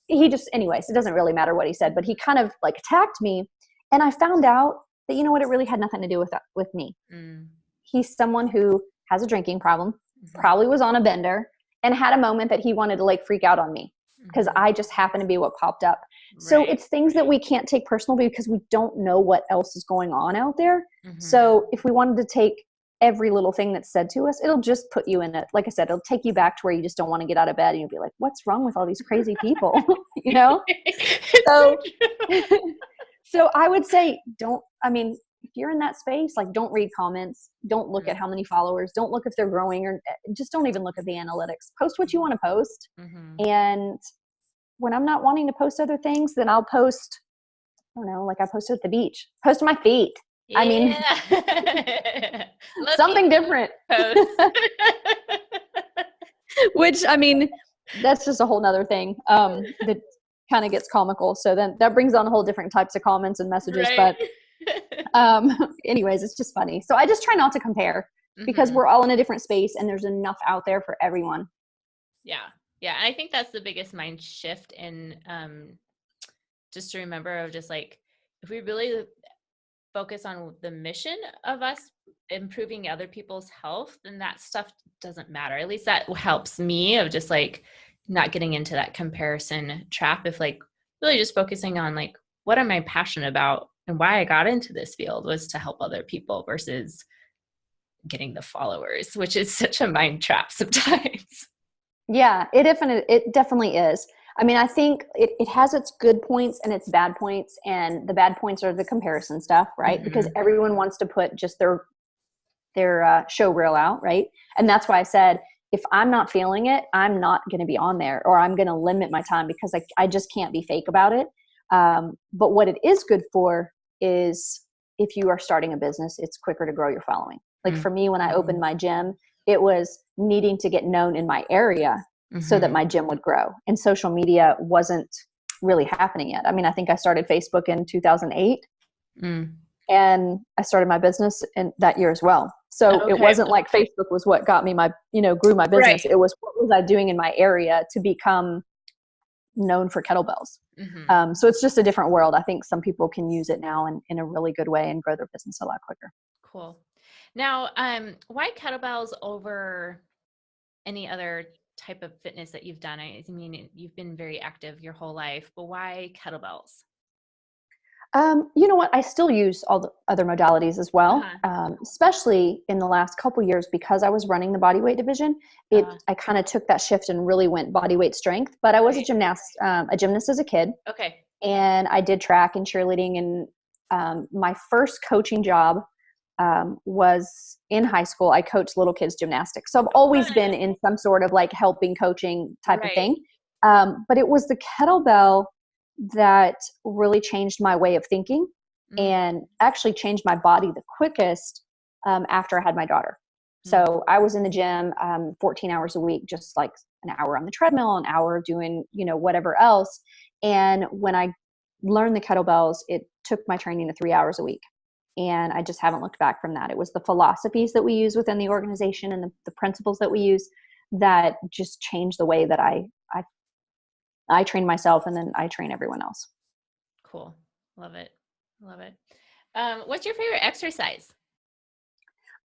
he just, anyways, it doesn't really matter what he said, but he kind of like attacked me. And I found out that, you know what, it really had nothing to do with me. Mm. He's someone who has a drinking problem, Mm-hmm. probably was on a bender, and had a moment that he wanted to like freak out on me because I just happened to be what popped up. So it's things that we can't take personally because we don't know what else is going on out there. Mm-hmm. So if we wanted to take every little thing that's said to us, it'll just put you in it. Like I said, it'll take you back to where you just don't want to get out of bed and you'll be like, what's wrong with all these crazy people? You know? So I would say if you're in that space, like don't read comments, don't look at how many followers, don't look if they're growing, or just don't even look at the analytics. Post what you want to post. Mm-hmm. And when I'm not wanting to post other things, then I'll post, I don't know, like I posted at the beach, post my feet. Yeah. I mean, something different. Which, I mean, that's just a whole nother thing that kind of gets comical. So then that brings on a whole different types of comments and messages. Right. But anyways, it's just funny. So I just try not to compare because we're all in a different space and there's enough out there for everyone. Yeah. Yeah. I think that's the biggest mind shift in just to remember of just like, if we really focus on the mission of us improving other people's health, then that stuff doesn't matter. At least that helps me of just like not getting into that comparison trap. If like really just focusing on like, what am I passionate about and why I got into this field was to help other people versus getting the followers, which is such a mind trap sometimes. Yeah, it definitely is. I mean, I think it has its good points and its bad points, and the bad points are the comparison stuff, right? Mm-hmm. Because everyone wants to put just their show reel out, right? And that's why I said, if I'm not feeling it, I'm not going to be on there, or I'm going to limit my time because I just can't be fake about it. But what it is good for is if you are starting a business, it's quicker to grow your following. Like for me, when I opened my gym, it was needing to get known in my area so that my gym would grow. And social media wasn't really happening yet. I mean, I think I started Facebook in 2008 and I started my business in that year as well. So it wasn't like Facebook was what got me grew my business. Right. It was, what was I doing in my area to become known for kettlebells? So it's just a different world. I think some people can use it now in a really good way and grow their business a lot quicker. Cool. Now, why kettlebells over any other type of fitness that you've done? I mean, you've been very active your whole life, but why kettlebells? You know what? I still use all the other modalities as well, especially in the last couple of years because I was running the bodyweight division. I kind of took that shift and really went bodyweight strength. But I was a gymnast as a kid. Okay. And I did track and cheerleading. And my first coaching job was in high school. I coached little kids gymnastics. So I've always been in some sort of like helping coaching type of thing. But it was the kettlebell that really changed my way of thinking and actually changed my body the quickest after I had my daughter. So I was in the gym 14 hours a week, just like an hour on the treadmill, an hour doing, whatever else. And when I learned the kettlebells, it took my training to 3 hours a week. And I just haven't looked back from that. It was the philosophies that we use within the organization and the principles that we use that just changed the way that I train myself and then I train everyone else. Cool. Love it. Love it. What's your favorite exercise?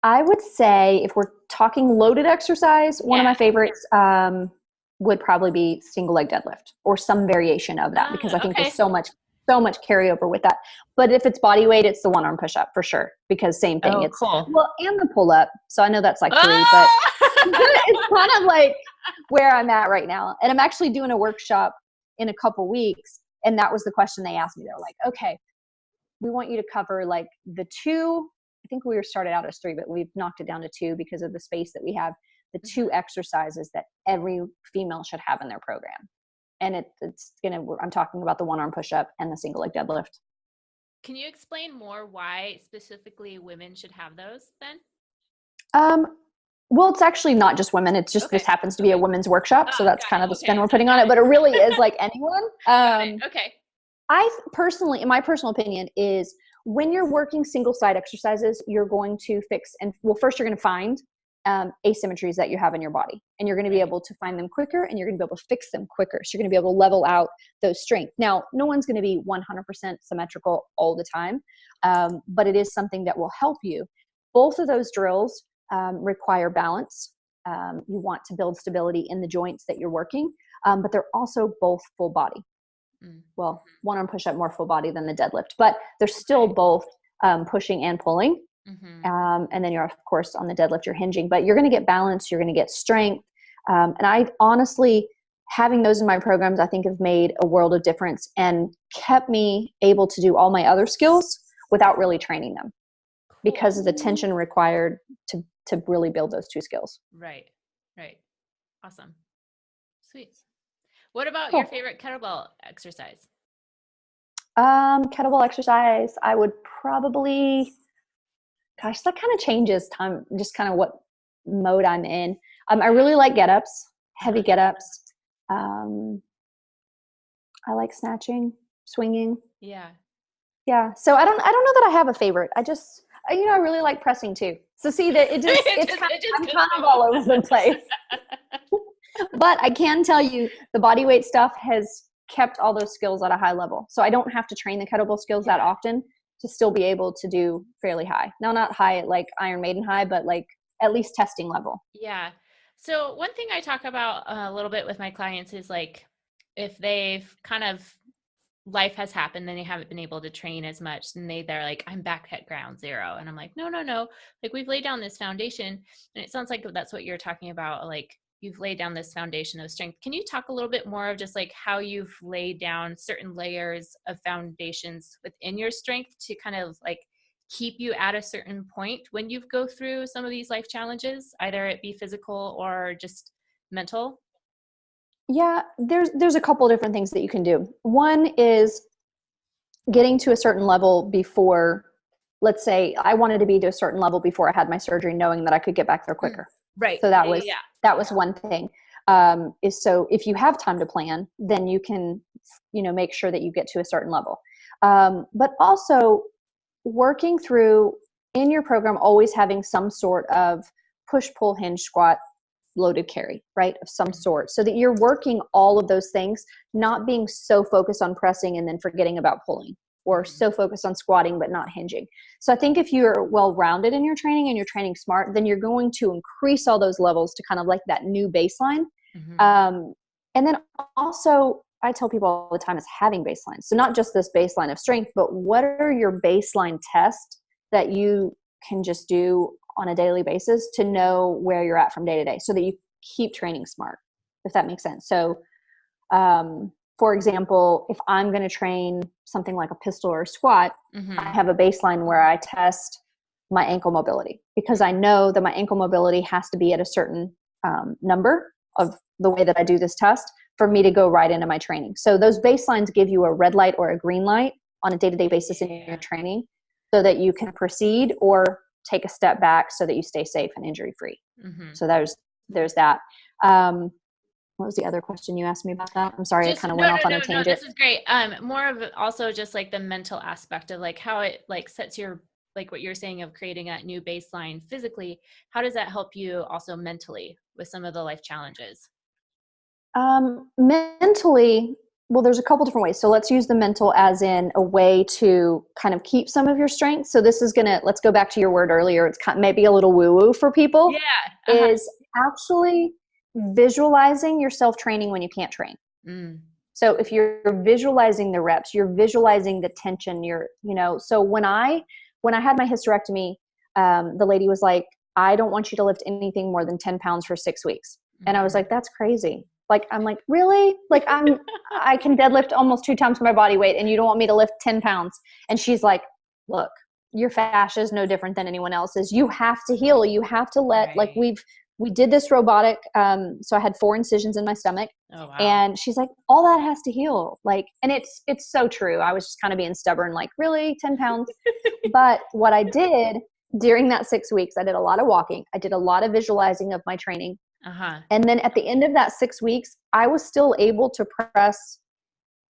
I would say if we're talking loaded exercise, one of my favorites would probably be single leg deadlift or some variation of that because I think there's so much carryover with that. But if it's body weight, it's the one arm push up for sure because same thing. It's cool. Well, and the pull up. So I know that's like 3, but it's kind of like where I'm at right now. And I'm actually doing a workshop in a couple weeks. And that was the question they asked me. They're like, okay, we want you to cover like the 2, I think we were started out as 3, but we've knocked it down to 2 because of the space that we have, the 2 exercises that every female should have in their program. And I'm talking about the one arm push up and the single leg deadlift. Can you explain more why specifically women should have those then? Well, it's actually not just women. It's just this happens to be a women's workshop. So that's kind of the spin we're putting on it, but it really is like anyone. Okay. I personally, in my personal opinion, is when you're working single side exercises, you're going to fix first you're going to find asymmetries that you have in your body, and you're going to be able to find them quicker, and you're going to be able to fix them quicker. So you're going to be able to level out those strengths. Now, no one's going to be 100% symmetrical all the time, but it is something that will help you. Both of those drills require balance. You want to build stability in the joints that you're working, but they're also both full body. Well, one arm push-up more full body than the deadlift, but they're still both pushing and pulling. And then you're, of course, on the deadlift, you're hinging, but you're going to get balance, you're going to get strength. And I honestly, having those in my programs, I think have made a world of difference and kept me able to do all my other skills without really training them because of the tension required to really build those two skills. Right. Awesome. Sweet. What about your favorite kettlebell exercise? Kettlebell exercise, I would probably, gosh, that kind of changes time, just kind of what mode I'm in. I really like get-ups, heavy get-ups. I like snatching, swinging. Yeah. So I don't know that I have a favorite. I just, I really like pressing too. So see that I'm kind of all over the place. But I can tell you the body weight stuff has kept all those skills at a high level. So I don't have to train the kettlebell skills that often to still be able to do fairly high. Now, not high like Iron Maiden high, but like at least testing level. Yeah. So one thing I talk about a little bit with my clients is like, if they've kind of, life has happened, then they haven't been able to train as much, and they're like, I'm back at ground zero. And I'm like, no. Like, we've laid down this foundation, and it sounds like that's what you're talking about. Like, you've laid down this foundation of strength. Can you talk a little bit more of just like how you've laid down certain layers of foundations within your strength to kind of like keep you at a certain point when you go through some of these life challenges, either it be physical or just mental? Yeah, there's a couple of different things that you can do. One is getting to a certain level before, let's say I wanted to be to a certain level before I had my surgery, knowing that I could get back there quicker. Right. So that was one thing. Is so if you have time to plan, then you can, make sure that you get to a certain level. But also working through in your program, always having some sort of push, pull, hinge, squat, loaded carry, right, of some sort, so that you're working all of those things, not being so focused on pressing and then forgetting about pulling, or so focused on squatting but not hinging. So I think if you're well-rounded in your training and you're training smart, then you're going to increase all those levels to kind of like that new baseline. And then also, I tell people all the time, is having baselines. So not just this baseline of strength, but what are your baseline tests that you can just do on a daily basis to know where you're at from day to day, so that you keep training smart, if that makes sense. So, for example, if I'm going to train something like a pistol or a squat, I have a baseline where I test my ankle mobility, because I know that my ankle mobility has to be at a certain number of the way that I do this test for me to go right into my training. So those baselines give you a red light or a green light on a day-to-day basis in your training, so that you can proceed or take a step back so that you stay safe and injury-free. So there's that. What was the other question you asked me about that? I'm sorry, I kind of went off on a tangent. No, this is great. More of also just like the mental aspect of like how it like sets your, like what you're saying of creating that new baseline physically. How does that help you also mentally with some of the life challenges? Mentally, well, there's a couple different ways. So let's use the mental as in a way to kind of keep some of your strength. So this is let's go back to your word earlier. It's maybe a little woo-woo for people. Is actually visualizing yourself training when you can't train. So if you're visualizing the reps, you're visualizing the tension, so when I had my hysterectomy, the lady was like, I don't want you to lift anything more than 10 pounds for 6 weeks. And I was like, that's crazy. Like, I'm like, really? Like, I can deadlift almost 2 times my body weight, and you don't want me to lift 10 pounds. And she's like, look, your fascia is no different than anyone else's. You have to heal. You have to let, like, we did this robotic. So I had 4 incisions in my stomach. Oh, wow. And she's like, all that has to heal. Like, and it's so true. I was just kind of being stubborn, like, really, 10 pounds. But what I did during that 6 weeks, I did a lot of walking. I did a lot of visualizing of my training. And then at the end of that 6 weeks, I was still able to press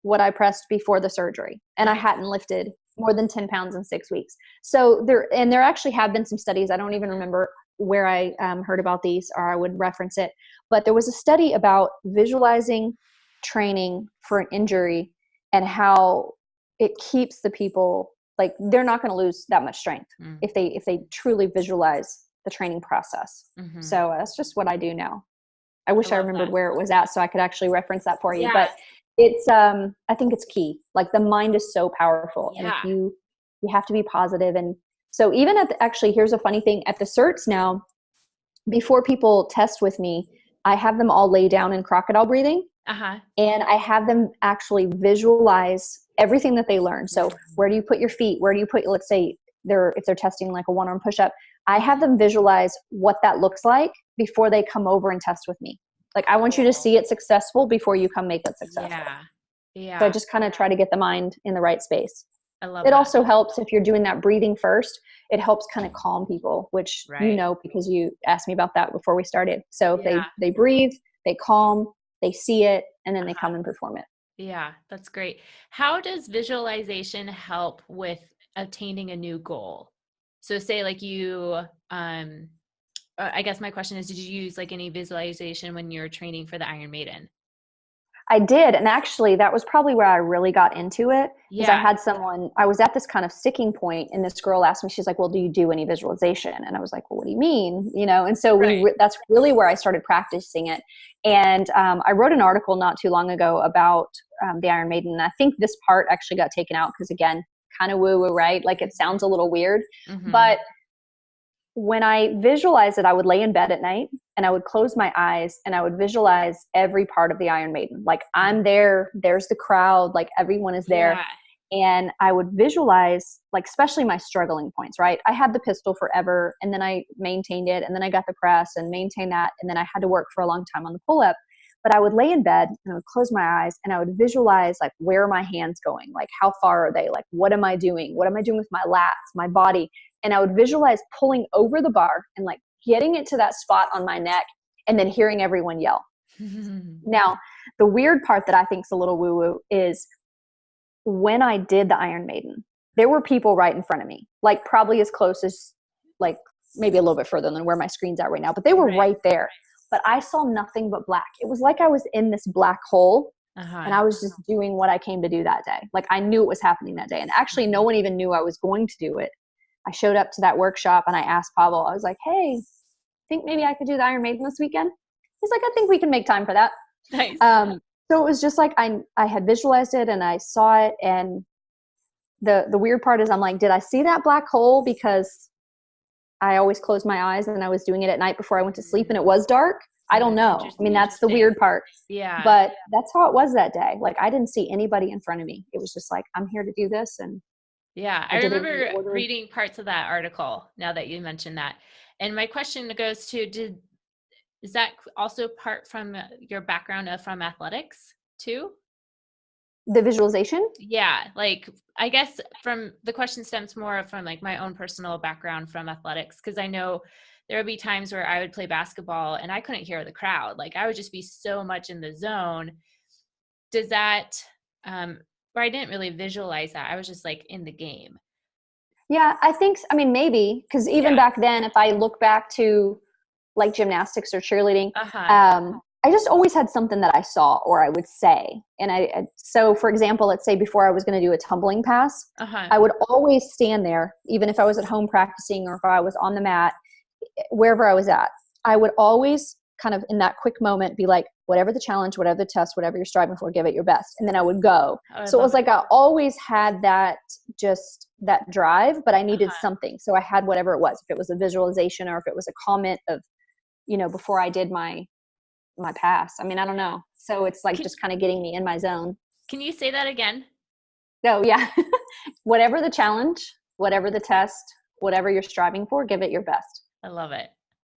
what I pressed before the surgery. And I hadn't lifted more than 10 pounds in 6 weeks. So there actually have been some studies. I don't even remember where I heard about these, or I would reference it, but there was a study about visualizing training for an injury and how it keeps the people, like, they're not going to lose that much strength if they truly visualize the training process. So that's just what I do now. I wish I remembered where it was at so I could actually reference that for you. But it's I think it's key. Like, the mind is so powerful, and if you have to be positive. And so even actually, here's a funny thing, at the certs now, before people test with me, I have them all lay down in crocodile breathing. And I have them actually visualize everything that they learn. So where do you put your feet? Where do you put, let's say if they're testing like a 1-arm push-up, I have them visualize what that looks like before they come over and test with me. Like, I want you to see it successful before you come make it successful. Yeah. So I just kind of try to get the mind in the right space. I love it. That. Also helps if you're doing that breathing first. It helps kind of calm people, which because you asked me about that before we started. So they breathe, they calm, they see it, and then they come and perform it. Yeah, that's great. How does visualization help with attaining a new goal? So say like you, I guess my question is, did you use like any visualization when you were training for the Iron Maiden? I did. And actually, that was probably where I really got into it. Because I was at this kind of sticking point, and this girl asked me, she's like, well, do you do any visualization? And I was like, well, what do you mean? And so that's really where I started practicing it. And I wrote an article not too long ago about the Iron Maiden. And I think this part actually got taken out because, again, kind of woo-woo, right? Like, it sounds a little weird. But when I visualized it, I would lay in bed at night and I would close my eyes and I would visualize every part of the Iron Maiden. Like, I'm there, there's the crowd, like everyone is there. And I would visualize, like, especially my struggling points, right? I had the pistol forever, and then I maintained it, and then I got the press and maintained that. And then I had to work for a long time on the pull-up. But I would lay in bed and I would close my eyes and I would visualize, like, where are my hands going? Like, how far are they? Like, what am I doing? What am I doing with my lats, my body? And I would visualize pulling over the bar and, like, getting it to that spot on my neck and then hearing everyone yell. Now, the weird part that I think is a little woo-woo is when I did the Iron Maiden, there were people right in front of me, like probably as close as, like, maybe a little bit further than where my screen's at right now, but they were right there. But I saw nothing but black. It was like I was in this black hole and I was just doing what I came to do that day. Like, I knew it was happening that day. And actually, no one even knew I was going to do it. I showed up to that workshop and I asked Pavel, I was like, hey, think maybe I could do the Iron Maiden this weekend? He's like, I think we can make time for that. Nice. So it was just like, I had visualized it and I saw it. And the weird part is, I'm like, did I see that black hole because I always closed my eyes and I was doing it at night before I went to sleep and it was dark? I don't know. I mean, that's the weird part. Yeah. But that's how it was that day. Like, I didn't see anybody in front of me. It was just like, I'm here to do this. And I remember reading parts of that article now that you mentioned that. And my question goes to, is that also part from your background from athletics too? The visualization? Yeah. Like, I guess from the question stems more from like my own personal background from athletics. Cause I know there would be times where I would play basketball and I couldn't hear the crowd. Like, I would just be so much in the zone. Does that, or I didn't really visualize that. I was just like in the game. Yeah, I mean, maybe, because even back then, if I look back to like gymnastics or cheerleading, I just always had something that I saw or I would say. And so for example, let's say before I was going to do a tumbling pass, I would always stand there, even if I was at home practicing or if I was on the mat, wherever I was at, I would always kind of in that quick moment be like, whatever the challenge, whatever the test, whatever you're striving for, give it your best. And then I would go. So it was like, I always had that, just that drive, but I needed something. So I had whatever it was, if it was a visualization or if it was a comment of, before I did my pass. I mean, I don't know. So it's like just kind of getting me in my zone. Can you say that again? Oh yeah. Whatever the challenge, whatever the test, whatever you're striving for, give it your best. I love it.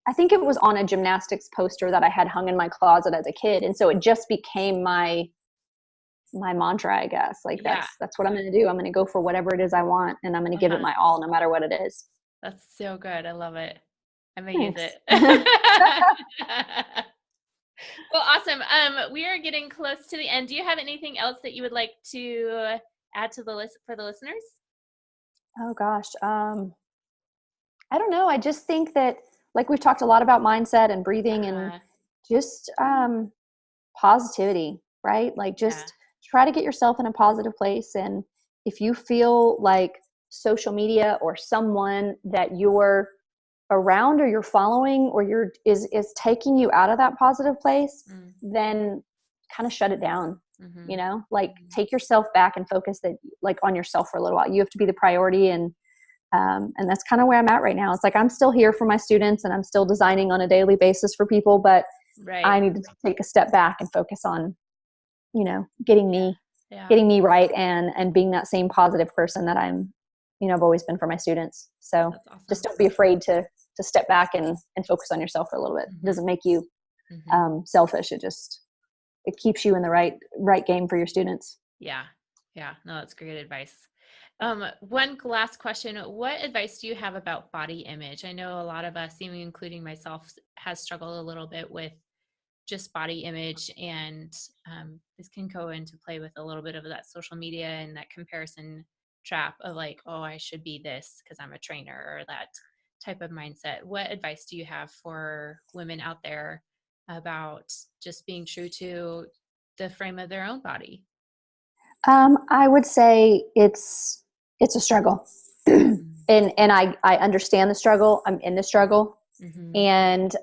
I think it was on a gymnastics poster that I had hung in my closet as a kid. And so it just became my mantra, I guess. Like that's what I'm going to do. I'm going to go for whatever it is I want, and I'm going to give it my all, no matter what it is. That's so good. I love it. I may use it. Well, awesome. We are getting close to the end. Do you have anything else that you would like to add to the list for the listeners? Oh gosh. I don't know. I just think that, like, we've talked a lot about mindset and breathing and just positivity, right? Like, just try to get yourself in a positive place. And if you feel like social media or someone that you're around or you're following or is taking you out of that positive place, then kind of shut it down. You know, like, take yourself back and focus on yourself for a little while. You have to be the priority. And that's kind of where I'm at right now. It's like, I'm still here for my students and I'm still designing on a daily basis for people, but I need to take a step back and focus on, you know, getting me right and being that same positive person that I'm, you know, I've always been for my students. So just don't be afraid to step back and focus on yourself for a little bit. It doesn't make you selfish. It keeps you in the right game for your students. Yeah. No, that's great advice. One last question. What advice do you have about body image? I know a lot of us, even including myself, has struggled a little bit with just body image, and this can go into play with a little bit of that social media and that comparison trap of like, oh, I should be this because I'm a trainer, or that type of mindset. What advice do you have for women out there about just being true to the frame of their own body? I would say it's a struggle. and I understand the struggle. I'm in the struggle. And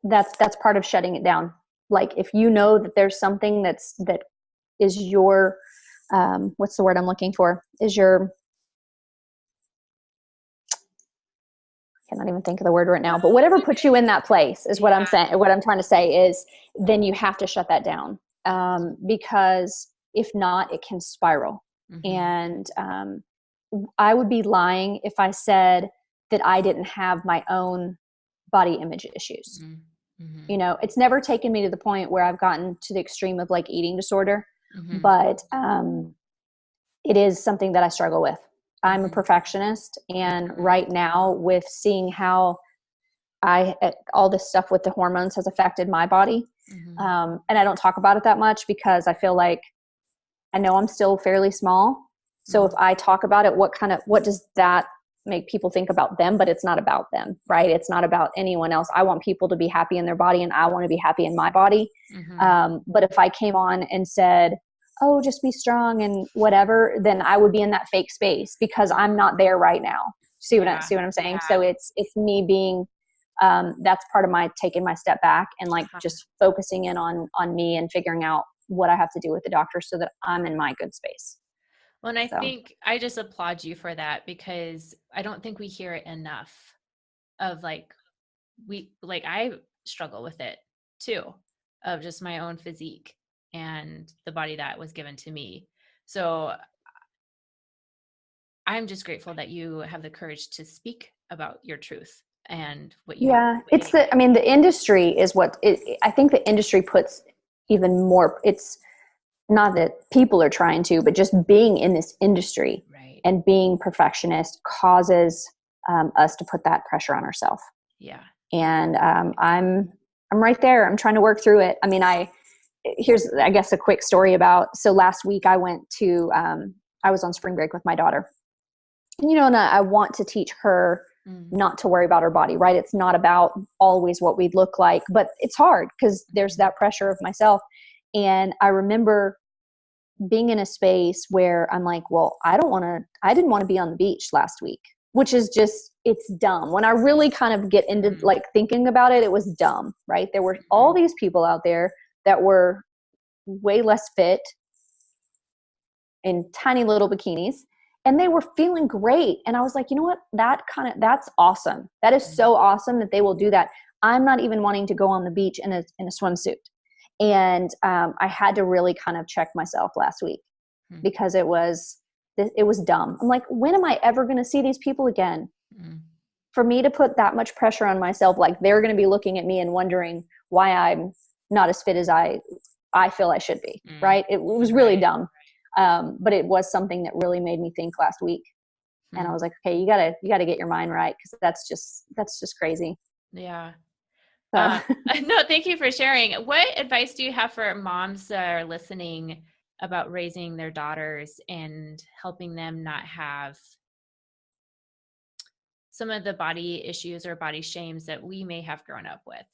that's part of shutting it down. Like, if you know that there's something that is your what's the word I'm looking for? I cannot even think of the word right now, but whatever puts you in that place is what I'm saying. What I'm trying to say is, then you have to shut that down. Because if not, it can spiral. And I would be lying if I said that I didn't have my own body image issues. You know, it's never taken me to the point where I've gotten to the extreme of like eating disorder, but it is something that I struggle with. I'm a perfectionist, and right now, with seeing how all this stuff with the hormones has affected my body, and I don't talk about it that much because I feel like I know I'm still fairly small. So if I talk about it, what does that make people think about them? But it's not about them, right? It's not about anyone else. I want people to be happy in their body, and I want to be happy in my body. But if I came on and said, oh, just be strong and whatever, then I would be in that fake space because I'm not there right now. See what I'm saying? Yeah. So it's me being, that's part of my taking my step back and like just focusing in on me and figuring out what I have to do with the doctor so that I'm in my good space. Well, and I think I just applaud you for that, because I don't think we hear it enough of like, I struggle with it too, of just my own physique and the body that was given to me. So I'm just grateful that you have the courage to speak about your truth and what you it's the industry is I think the industry puts even more. It's not that people are trying to, but just being in this industry and being perfectionist causes us to put that pressure on ourselves. And I'm right there. I'm trying to work through it. I mean, here's, I guess, a quick story so last week I went to, I was on spring break with my daughter, and, you know, and I want to teach her not to worry about her body, right? It's not about always what we look like, but it's hard because there's that pressure of myself. And I remember being in a space where I'm like, well, I didn't want to be on the beach last week, which is just, it's dumb. When I really kind of get into like thinking about it, it was dumb, right? There were all these people out there that were way less fit in tiny little bikinis, and they were feeling great. And I was like, you know what? That's awesome. That is so awesome that they will do that. I'm not even wanting to go on the beach in a swimsuit. And I had to really kind of check myself last week because it was dumb. I'm like, when am I ever going to see these people again? For me to put that much pressure on myself, like they're going to be looking at me and wondering why I'm not as fit as I feel I should be, right? It was really dumb. But it was something that really made me think last week. And I was like, okay, you gotta get your mind right. Cause that's just crazy. Yeah. No, thank you for sharing. What advice do you have for moms that are listening about raising their daughters and helping them not have some of the body issues or body shames that we may have grown up with?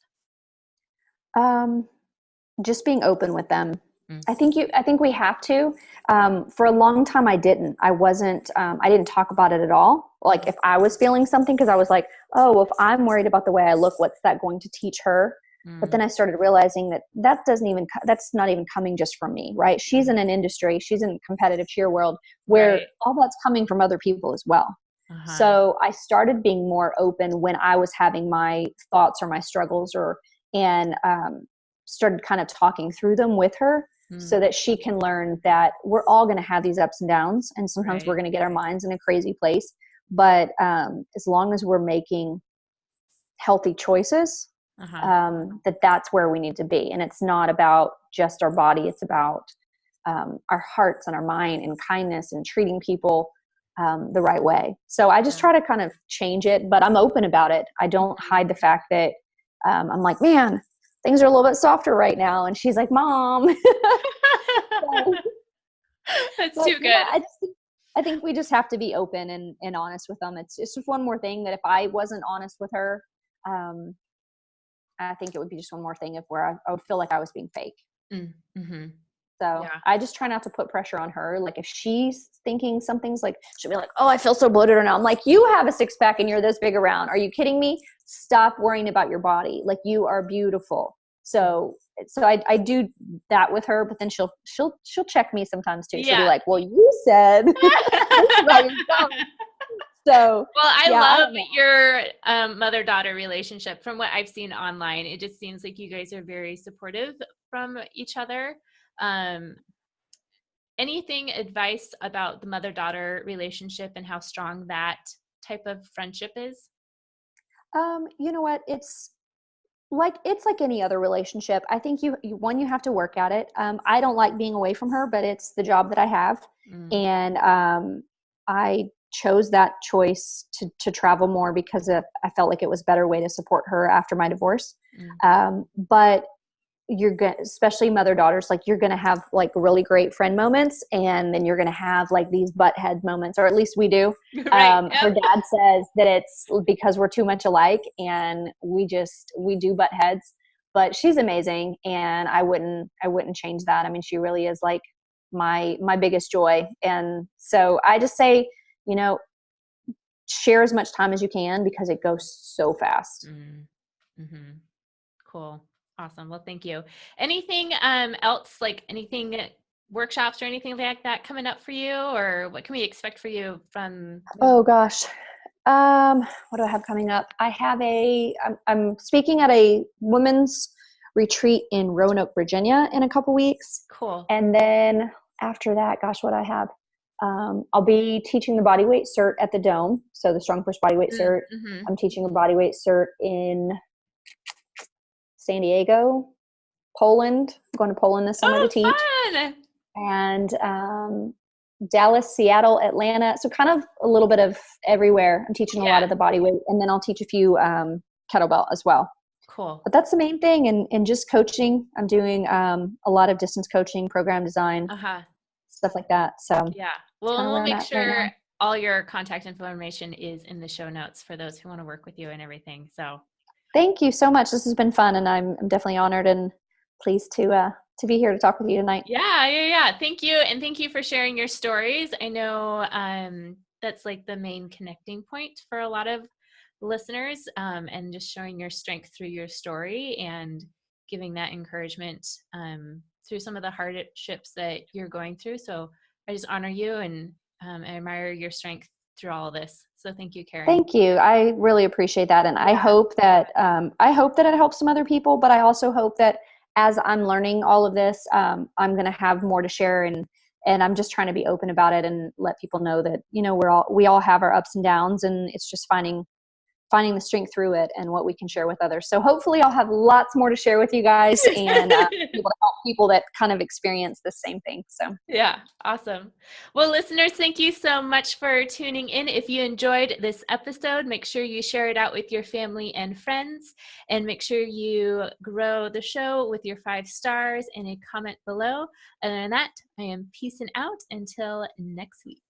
Just being open with them. I think we have to. For a long time, I didn't. I didn't talk about it at all. Like if I was feeling something, because I was like, oh, if I'm worried about the way I look, what's that going to teach her? But then I started realizing that's not even coming just from me, right? She's in an industry, she's in a competitive cheer world where all that's coming from other people as well. So I started being more open when I was having my thoughts or my struggles and started kind of talking through them with her so that she can learn that we're all going to have these ups and downs. And sometimes we're going to get our minds in a crazy place. But as long as we're making healthy choices, that's where we need to be. And it's not about just our body. It's about our hearts and our mind and kindness and treating people the right way. So I just try to kind of change it, but I'm open about it. I don't hide the fact that I'm like, man, things are a little bit softer right now. And she's like, Mom. That's too good. Yeah, I think we just have to be open and honest with them. It's just one more thing that if I wasn't honest with her, I think it would be just one more thing where I would feel like I was being fake. Mm-hmm. So I just try not to put pressure on her. Like if she's thinking something's like, she'll be like, oh, I feel so bloated right now. I'm like, you have a 6-pack and you're this big around. Are you kidding me? Stop worrying about your body. Like you are beautiful. So I do that with her, but then she'll check me sometimes too. She'll be like, well, you said So, well, I love your mother-daughter relationship. From what I've seen online, it just seems like you guys are very supportive from each other. Anything advice about the mother-daughter relationship and how strong that type of friendship is? You know what? It's like any other relationship. I think you have to work at it. I don't like being away from her, but it's the job that I have. And I chose that choice to travel more because I felt like it was a better way to support her after my divorce. But especially mother daughters, like you're going to have like really great friend moments. And then you're going to have like these butt head moments, or at least we do. Her dad says that it's because we're too much alike and we do butt heads, but she's amazing. And I wouldn't change that. I mean, she really is like my biggest joy. And so I just say, share as much time as you can because it goes so fast. Cool. Awesome. Well, thank you. Anything else, like anything workshops or anything like that coming up for you, or what can we expect for you from? Oh gosh. What do I have coming up? I'm speaking at a women's retreat in Roanoke, Virginia in a couple weeks. Cool. And then after that, gosh, what I have, I'll be teaching the bodyweight cert at the Dome. So the StrongFirst bodyweight cert. I'm teaching a bodyweight cert in San Diego, Poland. I'm going to Poland this summer to teach. Fun. And Dallas, Seattle, Atlanta. So kind of a little bit of everywhere. I'm teaching a lot of the bodyweight, and then I'll teach a few kettlebell as well. Cool. But that's the main thing. And just coaching. I'm doing a lot of distance coaching, program design, stuff like that. So well, we'll make sure all your contact information is in the show notes for those who want to work with you and everything. So thank you so much. This has been fun, and I'm definitely honored and pleased to be here to talk with you tonight. Yeah. Thank you. And thank you for sharing your stories. I know that's like the main connecting point for a lot of listeners, and just showing your strength through your story and giving that encouragement through some of the hardships that you're going through. So I just honor you and I admire your strength through all of this. So thank you, Karen. Thank you. I really appreciate that. And I hope that it helps some other people, but I also hope that as I'm learning all of this, I'm going to have more to share, and I'm just trying to be open about it and let people know that, we all have our ups and downs, and it's just finding finding the strength through it and what we can share with others. So hopefully I'll have lots more to share with you guys and be able to help people that kind of experience the same thing. So yeah, awesome. Well, listeners, thank you so much for tuning in. If you enjoyed this episode, make sure you share it out with your family and friends, and make sure you grow the show with your 5 stars and a comment below. Other than that, I am peacing out until next week.